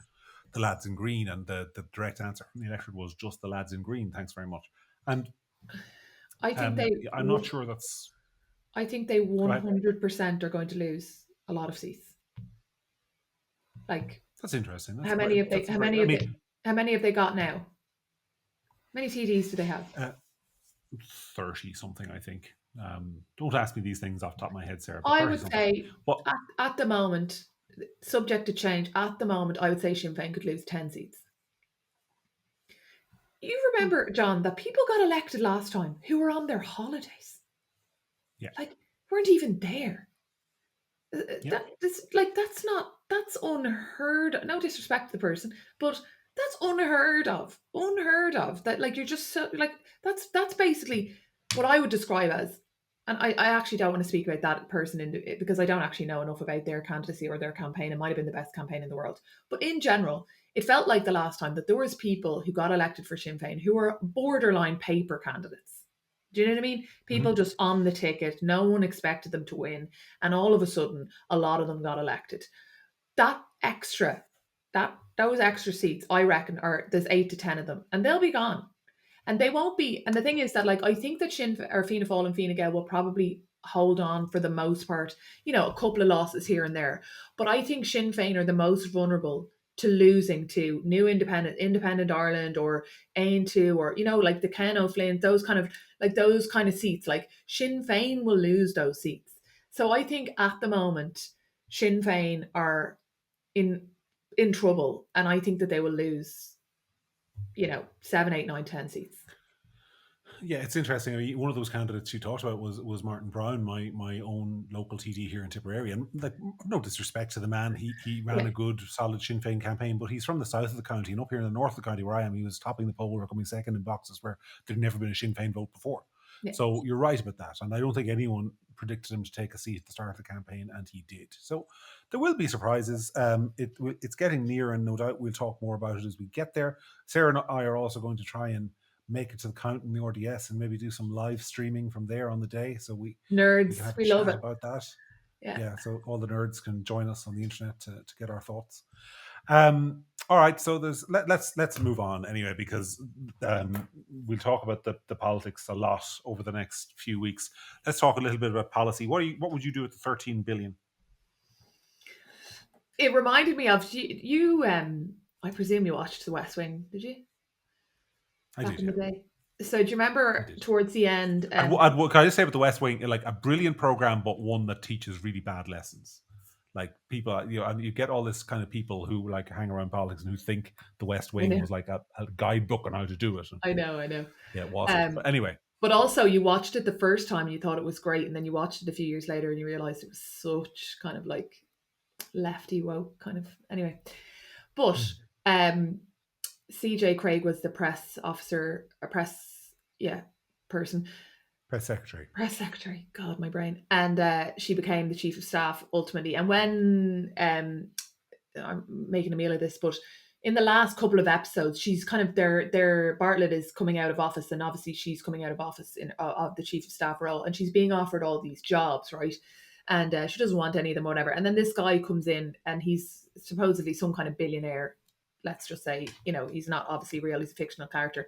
the lads in green? And the direct answer from the electorate was just the lads in green. Thanks very much. And I think they yeah, I'm not would. sure that's. I think they Go ahead. 100% are going to lose a lot of seats. Like, That's interesting. That's how a many very. have they? That's a very. I mean, How many have they got now? How many TDs do they have? uh, 30 something, I think. Don't ask me these things off the top of my head, Sarah, but I 30 would something. say What? at the moment, subject to change. At the moment, I would say Sinn Féin could lose 10 seats. You Hmm, remember, John, that people got elected last time who were on their holidays, yeah, like weren't even there. yeah. That's unheard of. No disrespect to the person, but that's unheard of. Unheard of. That, like, you're just so, like, that's basically what I would describe as. And I actually don't want to speak about that person because I don't actually know enough about their candidacy or their campaign. It might have been the best campaign in the world, but in general, it felt like the last time that there was people who got elected for Sinn Féin who were borderline paper candidates. Do you know what I mean? People Hmm. just on the ticket. No one expected them to win, and all of a sudden, a lot of them got elected. That extra, those extra seats, I reckon, are there's 8 to 10 of them, and they'll be gone, and they won't be. And the thing is that, like, I think that Fianna Fáil and Fine Gael will probably hold on for the most part. A couple of losses here and there, but I think Sinn Féin are the most vulnerable to losing to new independent Ireland, or Ain2, or like the Ken O'Flynn, those kind of seats. Like, Sinn Féin will lose those seats. So I think at the moment Sinn Féin are in in trouble, and I think that they will lose, 7, 8, 9, 10 seats. Yeah, it's interesting. I mean, one of those candidates you talked about was Martin Brown, my own local TD here in Tipperary. And, like, no disrespect to the man, he ran Yeah. a good, solid Sinn Féin campaign, but he's from the south of the county, and up here in the north of the county where I am, he was topping the poll or coming second in boxes where there'd never been a Sinn Féin vote before. Yeah. So you're right about that. And I don't think anyone predicted him to take a seat at the start of the campaign, and he did. So there will be surprises. It's getting near, and no doubt we'll talk more about it as we get there. Sarah and I are also going to try and make it to the count in the RDS and maybe do some live streaming from there on the day, so we can Nerds, have a we love chat it. about that. Yeah. Yeah, so all the nerds can join us on the internet to get our thoughts. All right, so let's move on anyway, because we'll talk about the politics a lot over the next few weeks. Let's talk a little bit about policy. What would you do with the 13 billion? It reminded me of you. I presume you watched The West Wing, did you? I Back did, in the yeah, day. So do you I remember did. towards the end? Can I just say about the West Wing, like a brilliant program, but one that teaches really bad lessons. Like people, and you get all this kind of people who like hang around politics and who think the West I Wing know, was like a guidebook on how to do it. And I know. yeah, it wasn't. Um, But anyway, but also you watched it the first time and you thought it was great, and then you watched it a few years later and you realized it was such kind of like lefty woke kind of. Anyway, but um, CJ Craig was the press officer, a press, yeah, person, press secretary. press secretary. God, my brain. And she became the chief of staff ultimately. And when I'm making a meal of this, but in the last couple of episodes, she's kind of their Bartlett is coming out of office, and obviously she's coming out of office in of the chief of staff role, and she's being offered all these jobs, right? And she doesn't want any of them, whatever. And then this guy comes in, and he's supposedly some kind of billionaire. Let's just say, he's not obviously real; he's a fictional character.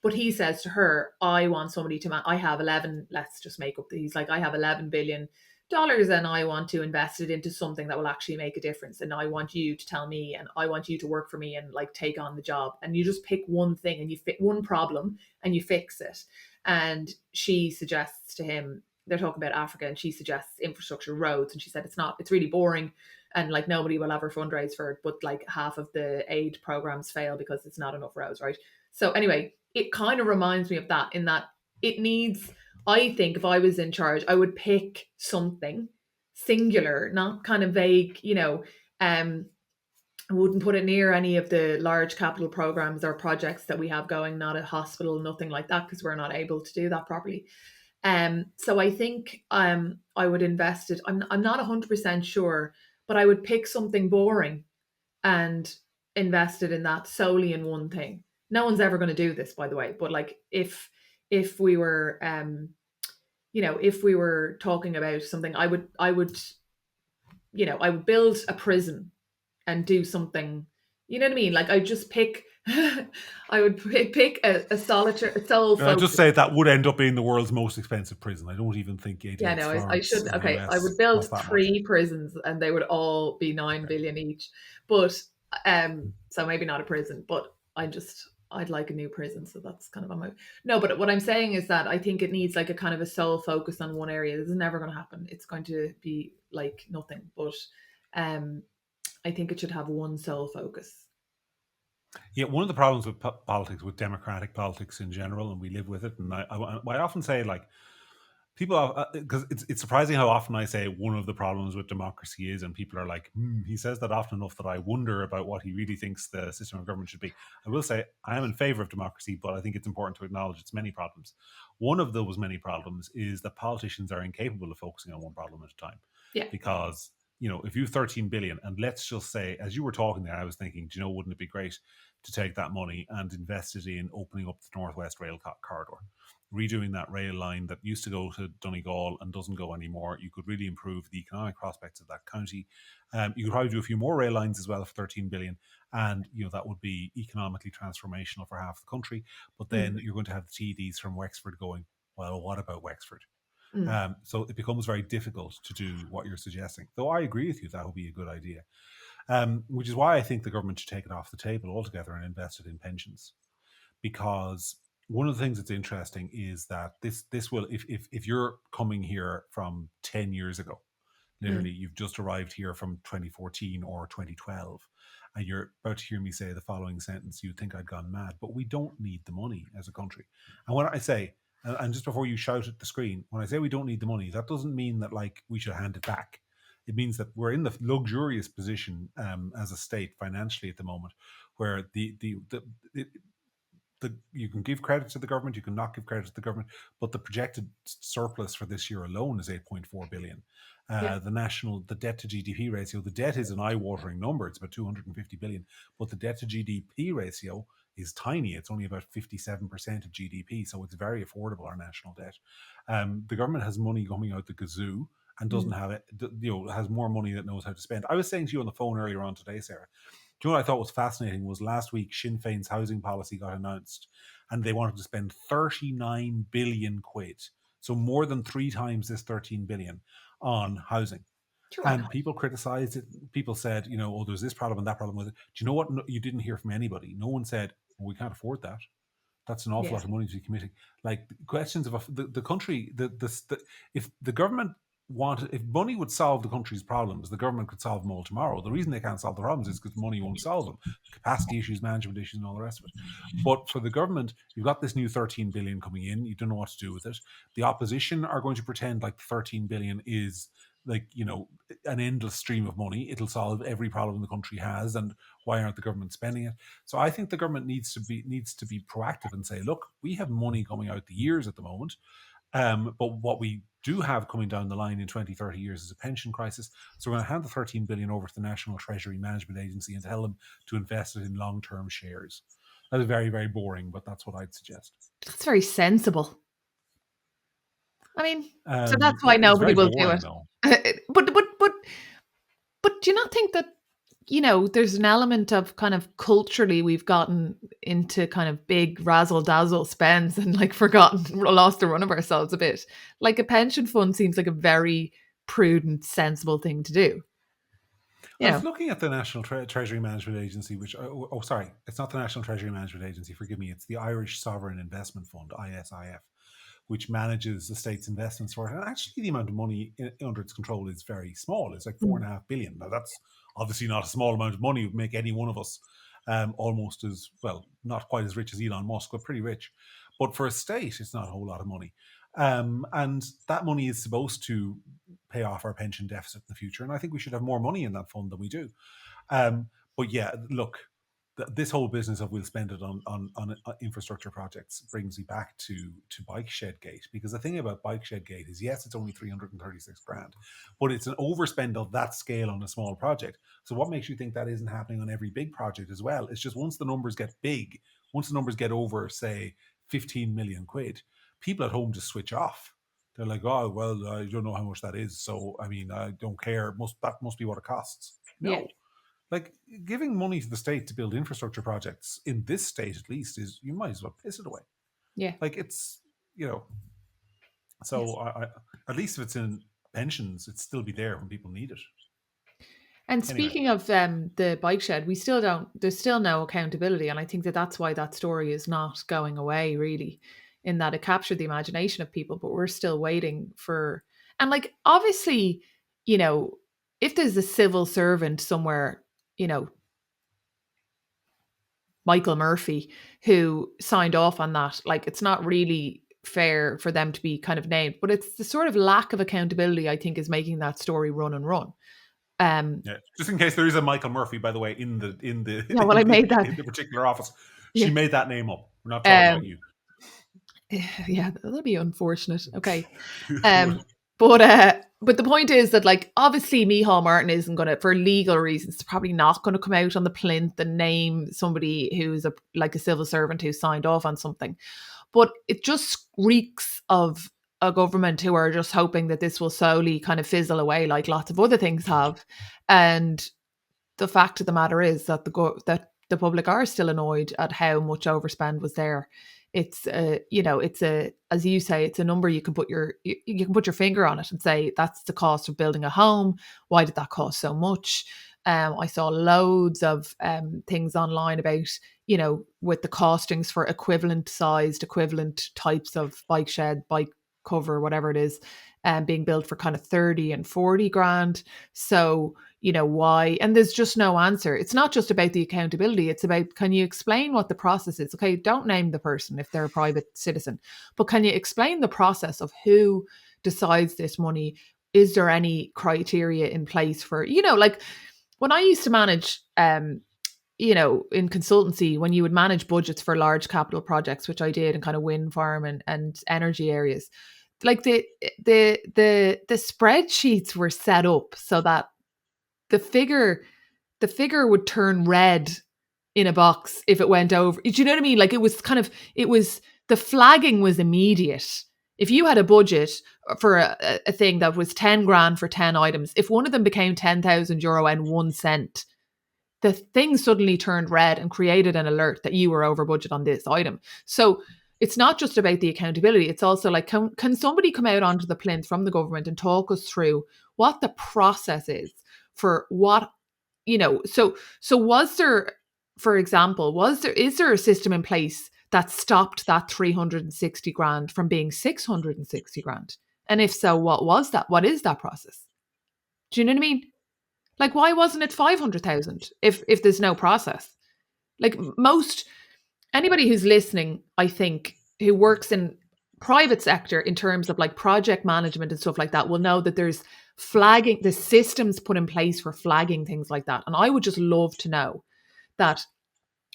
But he says to her, "I want somebody to. I have 11. Let's just make up. He's like, I have 11 billion dollars, and I want to invest it into something that will actually make a difference, and I want you to tell me, and I want you to work for me and like take on the job, and you just pick one thing and you fit one problem and you fix it." And she suggests to him, they're talking about Africa, and she suggests infrastructure, roads, and she said it's really boring, and like nobody will ever fundraise for it, but like half of the aid programs fail because it's not enough roads, right? So anyway, it kind of reminds me of that, in that it needs, I think if I was in charge, I would pick something singular, not kind of vague, I wouldn't put it near any of the large capital programs or projects that we have going, not a hospital, nothing like that, because we're not able to do that properly. So I think I would invest it. I'm not 100% sure, but I would pick something boring and invest it in that, solely in one thing. No one's ever going to do this, by the way, but like if we were if we were talking about something, I would build a prison and do something. You know what I mean? Like I just pick. I would pick a solitary, a sole I just focus. say that would end up being the world's most expensive prison. I don't even think Yeah, 88's no, I Florence should. in the Okay, I US would build costs that much. 3 prisons, and they would all be nine Okay. billion each. But so maybe not a prison, but I'd like a new prison. So that's kind of on my no. But what I'm saying is that I think it needs like a kind of a sole focus on one area. This is never going to happen. It's going to be like nothing. But um, I think it should have one sole focus. Yeah, one of the problems with politics, with democratic politics in general, and we live with it. And I often say, like, people, because it's surprising how often I say one of the problems with democracy is, and people are like, he says that often enough that I wonder about what he really thinks the system of government should be. I will say I am in favor of democracy, but I think it's important to acknowledge its many problems. One of those many problems is that politicians are incapable of focusing on one problem at a time, Yeah. because if you have 13 billion, and let's just say, as you were talking there, I was thinking, wouldn't it be great to take that money and invest it in opening up the Northwest Rail corridor, redoing that rail line that used to go to Donegal and doesn't go anymore. You could really improve the economic prospects of that county. You could probably do a few more rail lines as well for 13 billion, and that would be economically transformational for half the country. But then Mm, you're going to have the TDs from Wexford going, well, what about Wexford? mm. So it becomes very difficult to do what you're suggesting. Though I agree with you, that would be a good idea. Which is why I think the government should take it off the table altogether and invest it in pensions. Because one of the things that's interesting is that this will, if you're coming here from 10 years ago, literally Mm. you've just arrived here from 2014 or 2012, and you're about to hear me say the following sentence, you'd think I'd gone mad. But we don't need the money as a country. And when I say, and just before you shout at the screen, when I say we don't need the money, that doesn't mean that like we should hand it back. It means that we're in the luxurious position as a state financially at the moment, where the you can give credit to the government, you can not give credit to the government, but the projected surplus for this year alone is 8.4 billion. Yeah. The debt to GDP ratio, the debt is an eye-watering number. It's about 250 billion, but the debt to GDP ratio is tiny. It's only about 57% of GDP, so it's very affordable, our national debt. The government has money coming out the kazoo and doesn't Mm. have it, has more money that knows how to spend. I was saying to you on the phone earlier on today, Sarah, do you know what I thought was fascinating was last week Sinn Féin's housing policy got announced and they wanted to spend 39 billion quid. So more than three times this 13 billion on housing. Sure, why And not? people criticized it. People said, oh, there's this problem and that problem with it. Do you know what? No, you didn't hear from anybody. No one said, well, we can't afford that. That's an awful Yeah. lot of money to be committing. Like questions of the country, if the government wanted, if money would solve the country's problems, the government could solve them all tomorrow. The reason they can't solve the problems is because money won't solve them. Capacity issues, management issues, and all the rest of it. But for the government, you've got this new 13 billion coming in. You don't know what to do with it. The opposition are going to pretend like the 13 billion is like, an endless stream of money. It'll solve every problem the country has. And why aren't the government spending it? So I think the government needs to be proactive and say, look, we have money coming out the years at the moment, but what we do have coming down the line in 20, 30 years is a pension crisis. So we're going to hand the 13 billion over to the National Treasury Management Agency and tell them to invest it in long-term shares. That is very, very boring, but that's what I'd suggest. That's very sensible. I mean, so that's why It's nobody very will do boring, it. though. But do you not think that, there's an element of kind of culturally we've gotten into kind of big razzle dazzle spends and like lost the run of ourselves a bit. Like a pension fund seems like a very prudent, sensible thing to do. I You was know, looking at the National Treasury Management Agency, which, sorry, it's not the National Treasury Management Agency, forgive me, it's the Irish Sovereign Investment Fund, ISIF, which manages the state's investments for it. And actually, the amount of money under its control is very small. It's like four Mm. and a half billion. Now, that's obviously not a small amount of money. It would make any one of us almost as well, not quite as rich as Elon Musk, but pretty rich. But for a state, it's not a whole lot of money. And that money is supposed to pay off our pension deficit in the future. And I think we should have more money in that fund than we do. But yeah, look, this whole business of we'll spend it on infrastructure projects brings me back to Bike Shed Gate, because the thing about Bike Shed Gate is, yes, it's only 336 grand, but it's an overspend of that scale on a small project. So what makes you think that isn't happening on every big project as well? It's just once the numbers get big, once the numbers get over, say, 15 million quid, people at home just switch off. They're like, oh, well, I don't know how much that is. So, I mean, I don't care. That must be what it costs. yeah, No, like giving money to the state to build infrastructure projects in this state, at least, is you might as well piss it away. yeah, Like it's, yes. so at least if it's in pensions, it'd still be there when people need it. And Anyway, speaking of the bike shed, we still don't. There's still no accountability, and I think that that's why that story is not going away. Really, in that it captured the imagination of people, but we're still waiting for. And like, obviously, you know, if there's a civil servant somewhere, you know, Michael Murphy, who signed off on that, like, it's not really fair for them to be kind of named. But it's the sort of lack of accountability I think is making that story run and run. Um, yeah. Just in case there is a Michael Murphy, by the way, in the yeah, well, I made that. in the particular office, she Yeah. made that name up. We're not talking about Um, you. yeah, that'll be unfortunate. Okay. Um, but the point is that, like, obviously Micheál Martin isn't gonna, for legal reasons, probably not gonna come out on the plinth and name somebody who's like a civil servant who signed off on something. But it just reeks of a government who are just hoping that this will slowly kind of fizzle away like lots of other things have. And the fact of the matter is that that the public are still annoyed at how much overspend was there. It's it's a, as you say, it's a number you can put you can put your finger on it and say that's the cost of building a home. Why did that cost so much? I saw loads of things online about, with the costings for equivalent types of bike shed, bike cover, whatever it is, being built for kind of 30 and 40 grand. So, why? And there's just no answer. It's not just about the accountability. It's about, can you explain what the process is? Okay, don't name the person if they're a private citizen, but can you explain the process of who decides this money? Is there any criteria in place for, like when I used to manage in consultancy, when you would manage budgets for large capital projects, which I did in kind of wind farm and energy areas, like the spreadsheets were set up so that the figure the figure would turn red in a box if it went over. Do you know what I mean? Like it was the flagging was immediate. If you had a budget for a thing that was 10 grand for 10 items, if one of them became €10,000 and 1 cent, the thing suddenly turned red and created an alert that you were over budget on this item. So it's not just about the accountability. It's also like, can somebody come out onto the plinth from the government and talk us through what the process is for what, so was there, for example, is there a system in place that stopped that 360 grand from being 660 grand? And if so, what was that? What is that process? Do you know what I mean? Like, why wasn't it 500,000 if there's no process? Like, most anybody who's listening, I think, who works in private sector in terms of like project management and stuff like that, will know that there's flagging, the systems put in place for flagging things like that. And I would just love to know that,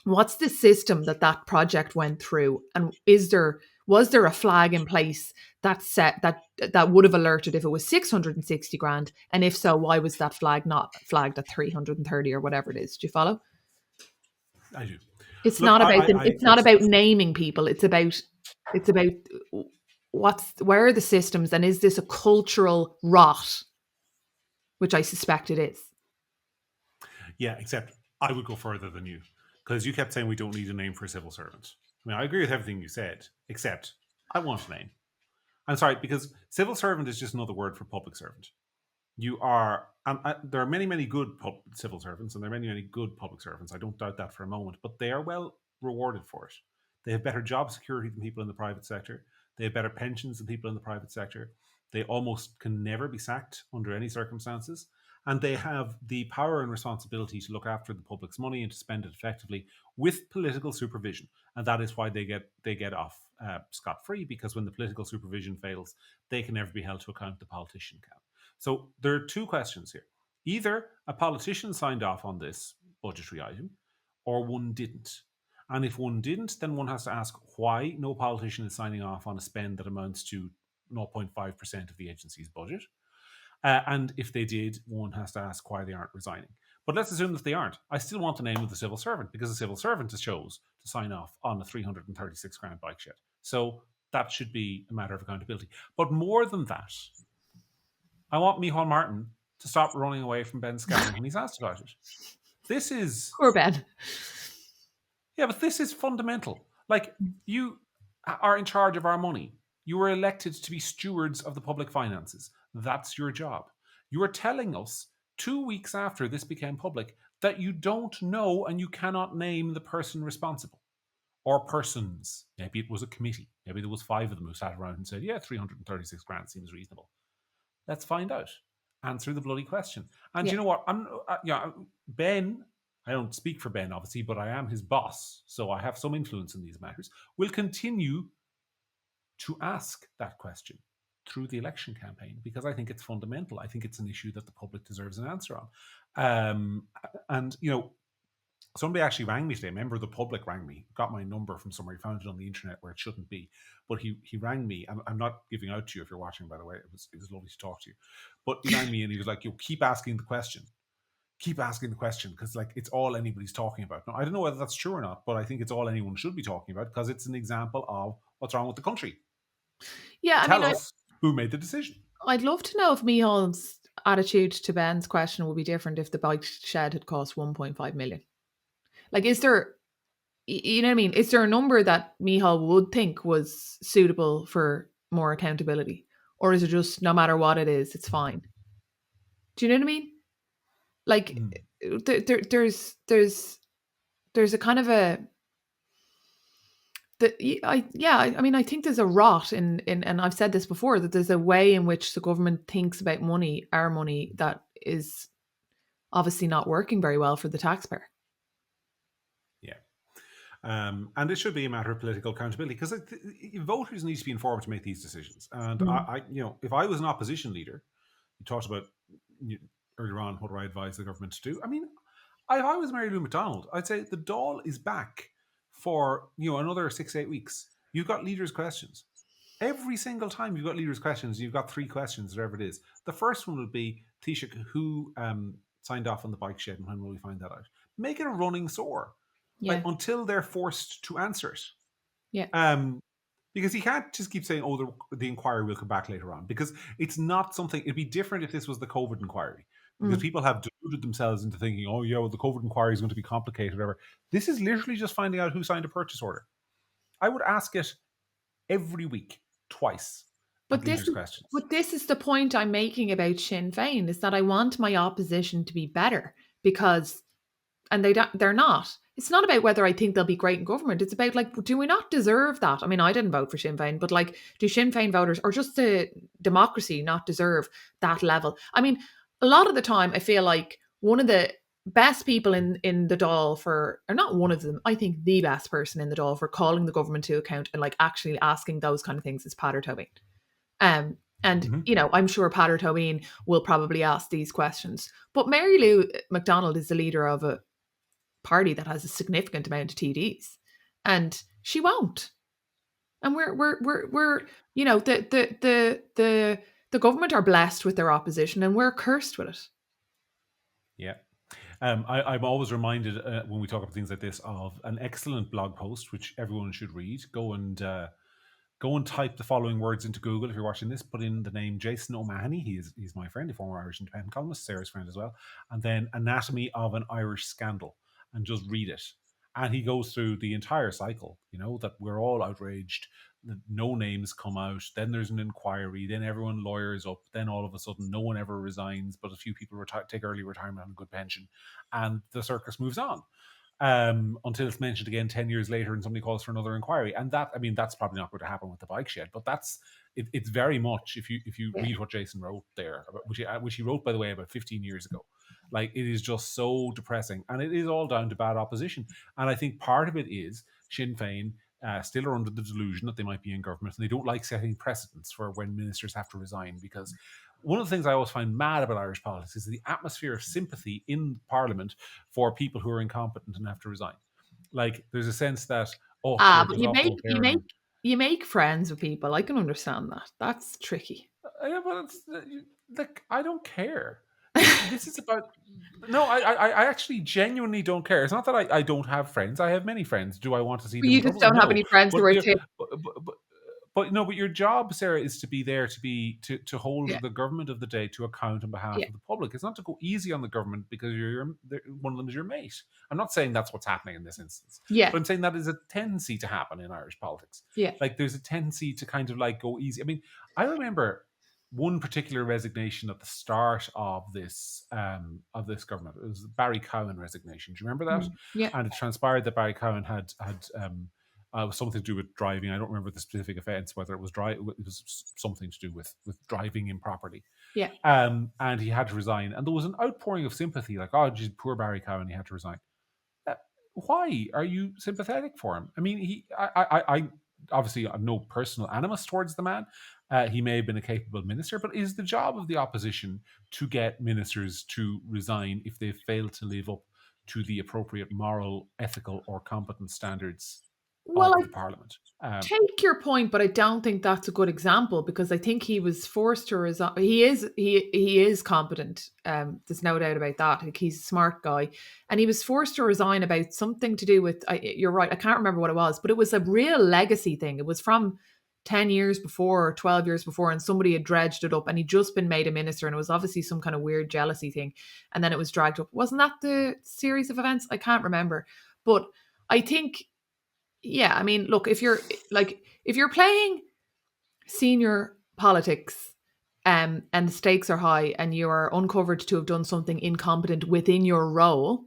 what's the system that project went through, and was there a flag in place that set that would have alerted if it was 660 grand, and if so, why was that flag not flagged at 330 or whatever it is? Do you follow? I do. It's Look, not about it's not yes. about naming people. It's about where are the systems, and is this a cultural rot, which I suspect it is. Yeah, except I would go further than you, because you kept saying we don't need a name for a civil servant. I mean, I agree with everything you said, except I want a name. I'm sorry, because civil servant is just another word for public servant. You are, there are many, many good civil servants, and there are many, many good public servants. I don't doubt that for a moment, but they are well rewarded for it. They have better job security than people in the private sector. They have better pensions than people in the private sector. They almost can never be sacked under any circumstances. And they have the power and responsibility to look after the public's money and to spend it effectively with political supervision. And that is why they get off scot free, because when the political supervision fails, they can never be held to account. The politician can. So there are two questions here. Either a politician signed off on this budgetary item, or one didn't. And if one didn't, then one has to ask why no politician is signing off on a spend that amounts to 0.5% of the agency's budget. And if they did, one has to ask why they aren't resigning. But let's assume that they aren't. I still want the name of the civil servant, because the civil servant chose to sign off on a 336 grand bike shed. So that should be a matter of accountability. But more than that, I want Micheál Martin to stop running away from Ben Scanlon when he's asked about it. This is... Poor Ben. Yeah, but this is fundamental. Like, you are in charge of our money. You were elected to be stewards of the public finances. That's your job. You are telling us 2 weeks after this became public that you don't know and you cannot name the person responsible. Or persons. Maybe it was a committee. Maybe there was 5 of them who sat around and said, yeah, 336 grand seems reasonable. Let's find out. Answer the bloody question. And you know what? Ben, I don't speak for Ben, obviously, but I am his boss, so I have some influence in these matters, will continue to ask that question through the election campaign, because I think it's fundamental. I think it's an issue that the public deserves an answer on. And, somebody actually rang me today. A member of the public rang me, got my number from somewhere. He found it on the internet where it shouldn't be. But he rang me. I'm not giving out to you if you're watching, by the way. It was lovely to talk to you. But he rang me and he was like, you keep asking the question. Keep asking the question, because like it's all anybody's talking about. Now, I don't know whether that's true or not, but I think it's all anyone should be talking about, because it's an example of what's wrong with the country. Yeah, Tell us who made the decision. I'd love to know if Micheál's attitude to Ben's question would be different if the bike shed had cost 1.5 million. Like, is there, you know what I mean? Is there a number that Micheál would think was suitable for more accountability? Or is it just, no matter what it is, it's fine? Do you know what I mean? Like, there's a kind of a, I think there's a rot in, and I've said this before, that there's a way in which the government thinks about money, our money, that is obviously not working very well for the taxpayer. Yeah. And it should be a matter of political accountability, because voters need to be informed to make these decisions. And I if I was an opposition leader, you talked about earlier on, what do I advise the government to do? I mean, if I was Mary Lou McDonald, I'd say the Dáil is back for another 6 8 weeks. You've got leaders' questions. Every single time you've got leaders' questions, you've got three questions, whatever it is. The first one would be, Taoiseach, who signed off on the bike shed and when will we find that out? Make it a running sore, like Yeah. until they're forced to answer it. Yeah. Um, because he can't just keep saying, "Oh, the inquiry will come back later on," because it's not something. It'd be different if this was the COVID inquiry, because Mm. people have deluded themselves into thinking, "Oh, yeah, well, the COVID inquiry is going to be complicated, whatever." This is literally just finding out who signed a purchase order. I would ask it every week, twice, at But this leaders' is questions. but this is the point I'm making about Sinn Féin, is that I want my opposition to be better, because and they're not. It's not about whether I think they'll be great in government. It's about, like, do we not deserve that? I mean, I didn't vote for Sinn Féin, but, like, do Sinn Féin voters or just the democracy not deserve that level? I mean, a lot of the time I feel like one of the best people in the Dáil for, or not one of them, I think the best person in the Dáil for calling the government to account and, like, actually asking those kind of things is Pater Tobin. And Mhm. I'm sure Pater Tobin will probably ask these questions. But Mary Lou McDonald is the leader of a party that has a significant amount of TDs, and she won't. And we're the government are blessed with their opposition, and we're cursed with it. Yeah. I'm always reminded when we talk about things like this of an excellent blog post which everyone should read. Go and type the following words into Google if you're watching this. Put in the name Jason O'Mahony. He's my friend, a former Irish Independent columnist, Sarah's friend as well. And then Anatomy of an Irish Scandal, and just read it. And he goes through the entire cycle. That we're all outraged. That no names come out. Then there's an inquiry. Then everyone lawyers up. Then all of a sudden, no one ever resigns, but a few people take early retirement on a good pension, and the circus moves on until it's mentioned again 10 years later and somebody calls for another inquiry. And that's probably not going to happen with the bike shed, but it's very much, if you Yeah. read what Jason wrote there, which he wrote, by the way, about 15 years ago, like, it is just so depressing, and it is all down to bad opposition. And I think part of it is Sinn Féin still are under the delusion that they might be in government, and they don't like setting precedents for when ministers have to resign, because one of the things I always find mad about Irish politics is the atmosphere of sympathy in Parliament for people who are incompetent and have to resign. Like, there's a sense that, oh, sure, But there's awful care. you make friends with people. I can understand that. That's tricky. Yeah, but like, I don't care. This is about. No, I actually genuinely don't care. It's not that I don't have friends. I have many friends. Do I want to see But them in you just trouble? don't have No. any friends who But are you too. but no, but your job, Sarah, is to be there to Yeah. hold the government of the day to account on behalf Yeah. of the public. It's not to go easy on the government because one of them is your mate. I'm not saying that's what's happening in this instance, Yeah. but I'm saying that is a tendency to happen in Irish politics. Yeah. Like, there's a tendency to kind of like go easy. I mean, I remember one particular resignation at the start of this government. It was the Barry Cowan resignation. Do you remember that? Yeah. And it transpired that Barry Cowan had was something to do with driving. I don't remember the specific offence, whether it was it was something to do with driving improperly. Yeah. And he had to resign. And there was an outpouring of sympathy, like, oh, geez, poor Barry Cowan, he had to resign. Uh, why are you sympathetic for him? I mean, I obviously have no personal animus towards the man. He may have been a capable minister, but is the job of the opposition to get ministers to resign if they fail to live up to the appropriate moral, ethical, or competent standards Well, of I the parliament? take your point, but I don't think that's a good example, because I think he was forced to resign. He is competent. There's no doubt about that. Like, he's a smart guy, and he was forced to resign about something to do with. You're right. I can't remember what it was, but it was a real legacy thing. It was from 10 years before, or 12 years before, and somebody had dredged it up, and he'd just been made a minister, and it was obviously some kind of weird jealousy thing, and then it was dragged up. Wasn't that the series of events? I can't remember, but I think, yeah, I mean, look, if you're playing senior politics, and the stakes are high, and you are uncovered to have done something incompetent within your role,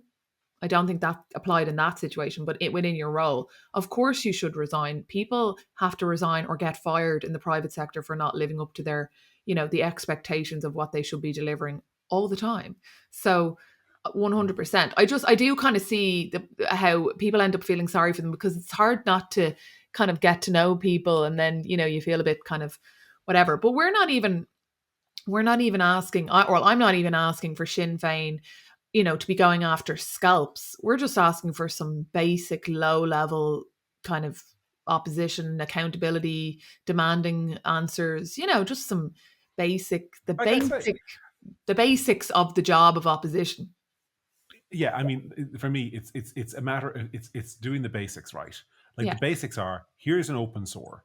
I don't think that applied in that situation, but within your role, of course you should resign. People have to resign or get fired in the private sector for not living up to their, the expectations of what they should be delivering all the time. So 100%. I do kind of see how people end up feeling sorry for them, because it's hard not to kind of get to know people, and then, you feel a bit kind of whatever. But we're not even asking, or I'm not even asking for Sinn Féin to be going after scalps. We're just asking for some basic low level kind of opposition, accountability, demanding answers, just some basic, Like I say, the basics of the job of opposition. yeah, I mean, for me, it's a matter of it's doing the basics right. Like the Yeah. basics are: here's an open sore.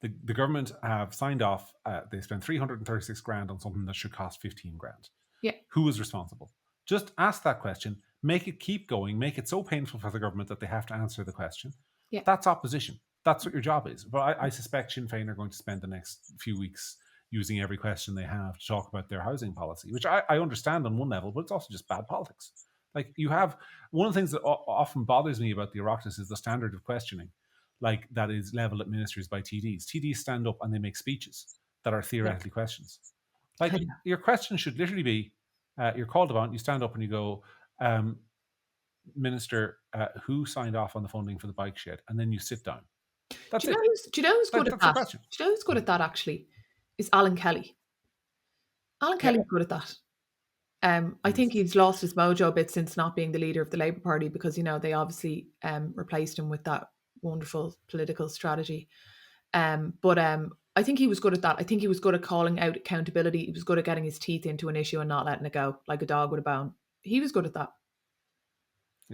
The government have signed off. They spent 336 grand on something that should cost 15 grand. Yeah. Who is responsible? Just ask that question. Make it keep going. Make it so painful for the government that they have to answer the question. Yeah. That's opposition. That's what your job is. But I suspect Sinn Féin are going to spend the next few weeks using every question they have to talk about their housing policy, which I understand on one level, but it's also just bad politics. Like you have one of the things that often bothers me about the Oireachtas is the standard of questioning, like that is leveled at ministers by TDs. TDs stand up and they make speeches that are Yeah. theoretically questions. I Like know. your question should literally be, you're called upon, you stand up and you go, Minister, who signed off on the funding for the bike shed? And then you sit down. That's it. Do you know who's good at That's your that? question. Do you know who's good at that actually? Is Alan Kelly. Alan Yeah. Kelly's good at that. I think He's he's lost his mojo a bit since not being the leader of the Labour Party because, they obviously replaced him with that wonderful political strategy. But I think he was good at that. I think he was good at calling out accountability. He was good at getting his teeth into an issue and not letting it go like a dog with a bone. He was good at that.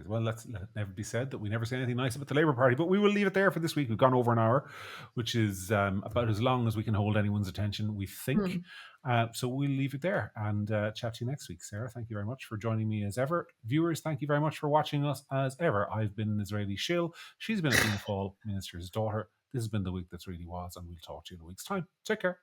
well, let it never be said that we never say anything nice about the Labour Party, but we will leave it there for this week. We've gone over an hour, which is about as long as we can hold anyone's attention, we think. Hmm. So we'll leave it there and chat to you next week. Sarah, thank you very much for joining me as ever. Viewers, thank you very much for watching us as ever. I've been an Israeli shill. She's been a Fianna Fáil minister's daughter. This has been the week that's really was, and we'll talk to you in a week's time. Take care.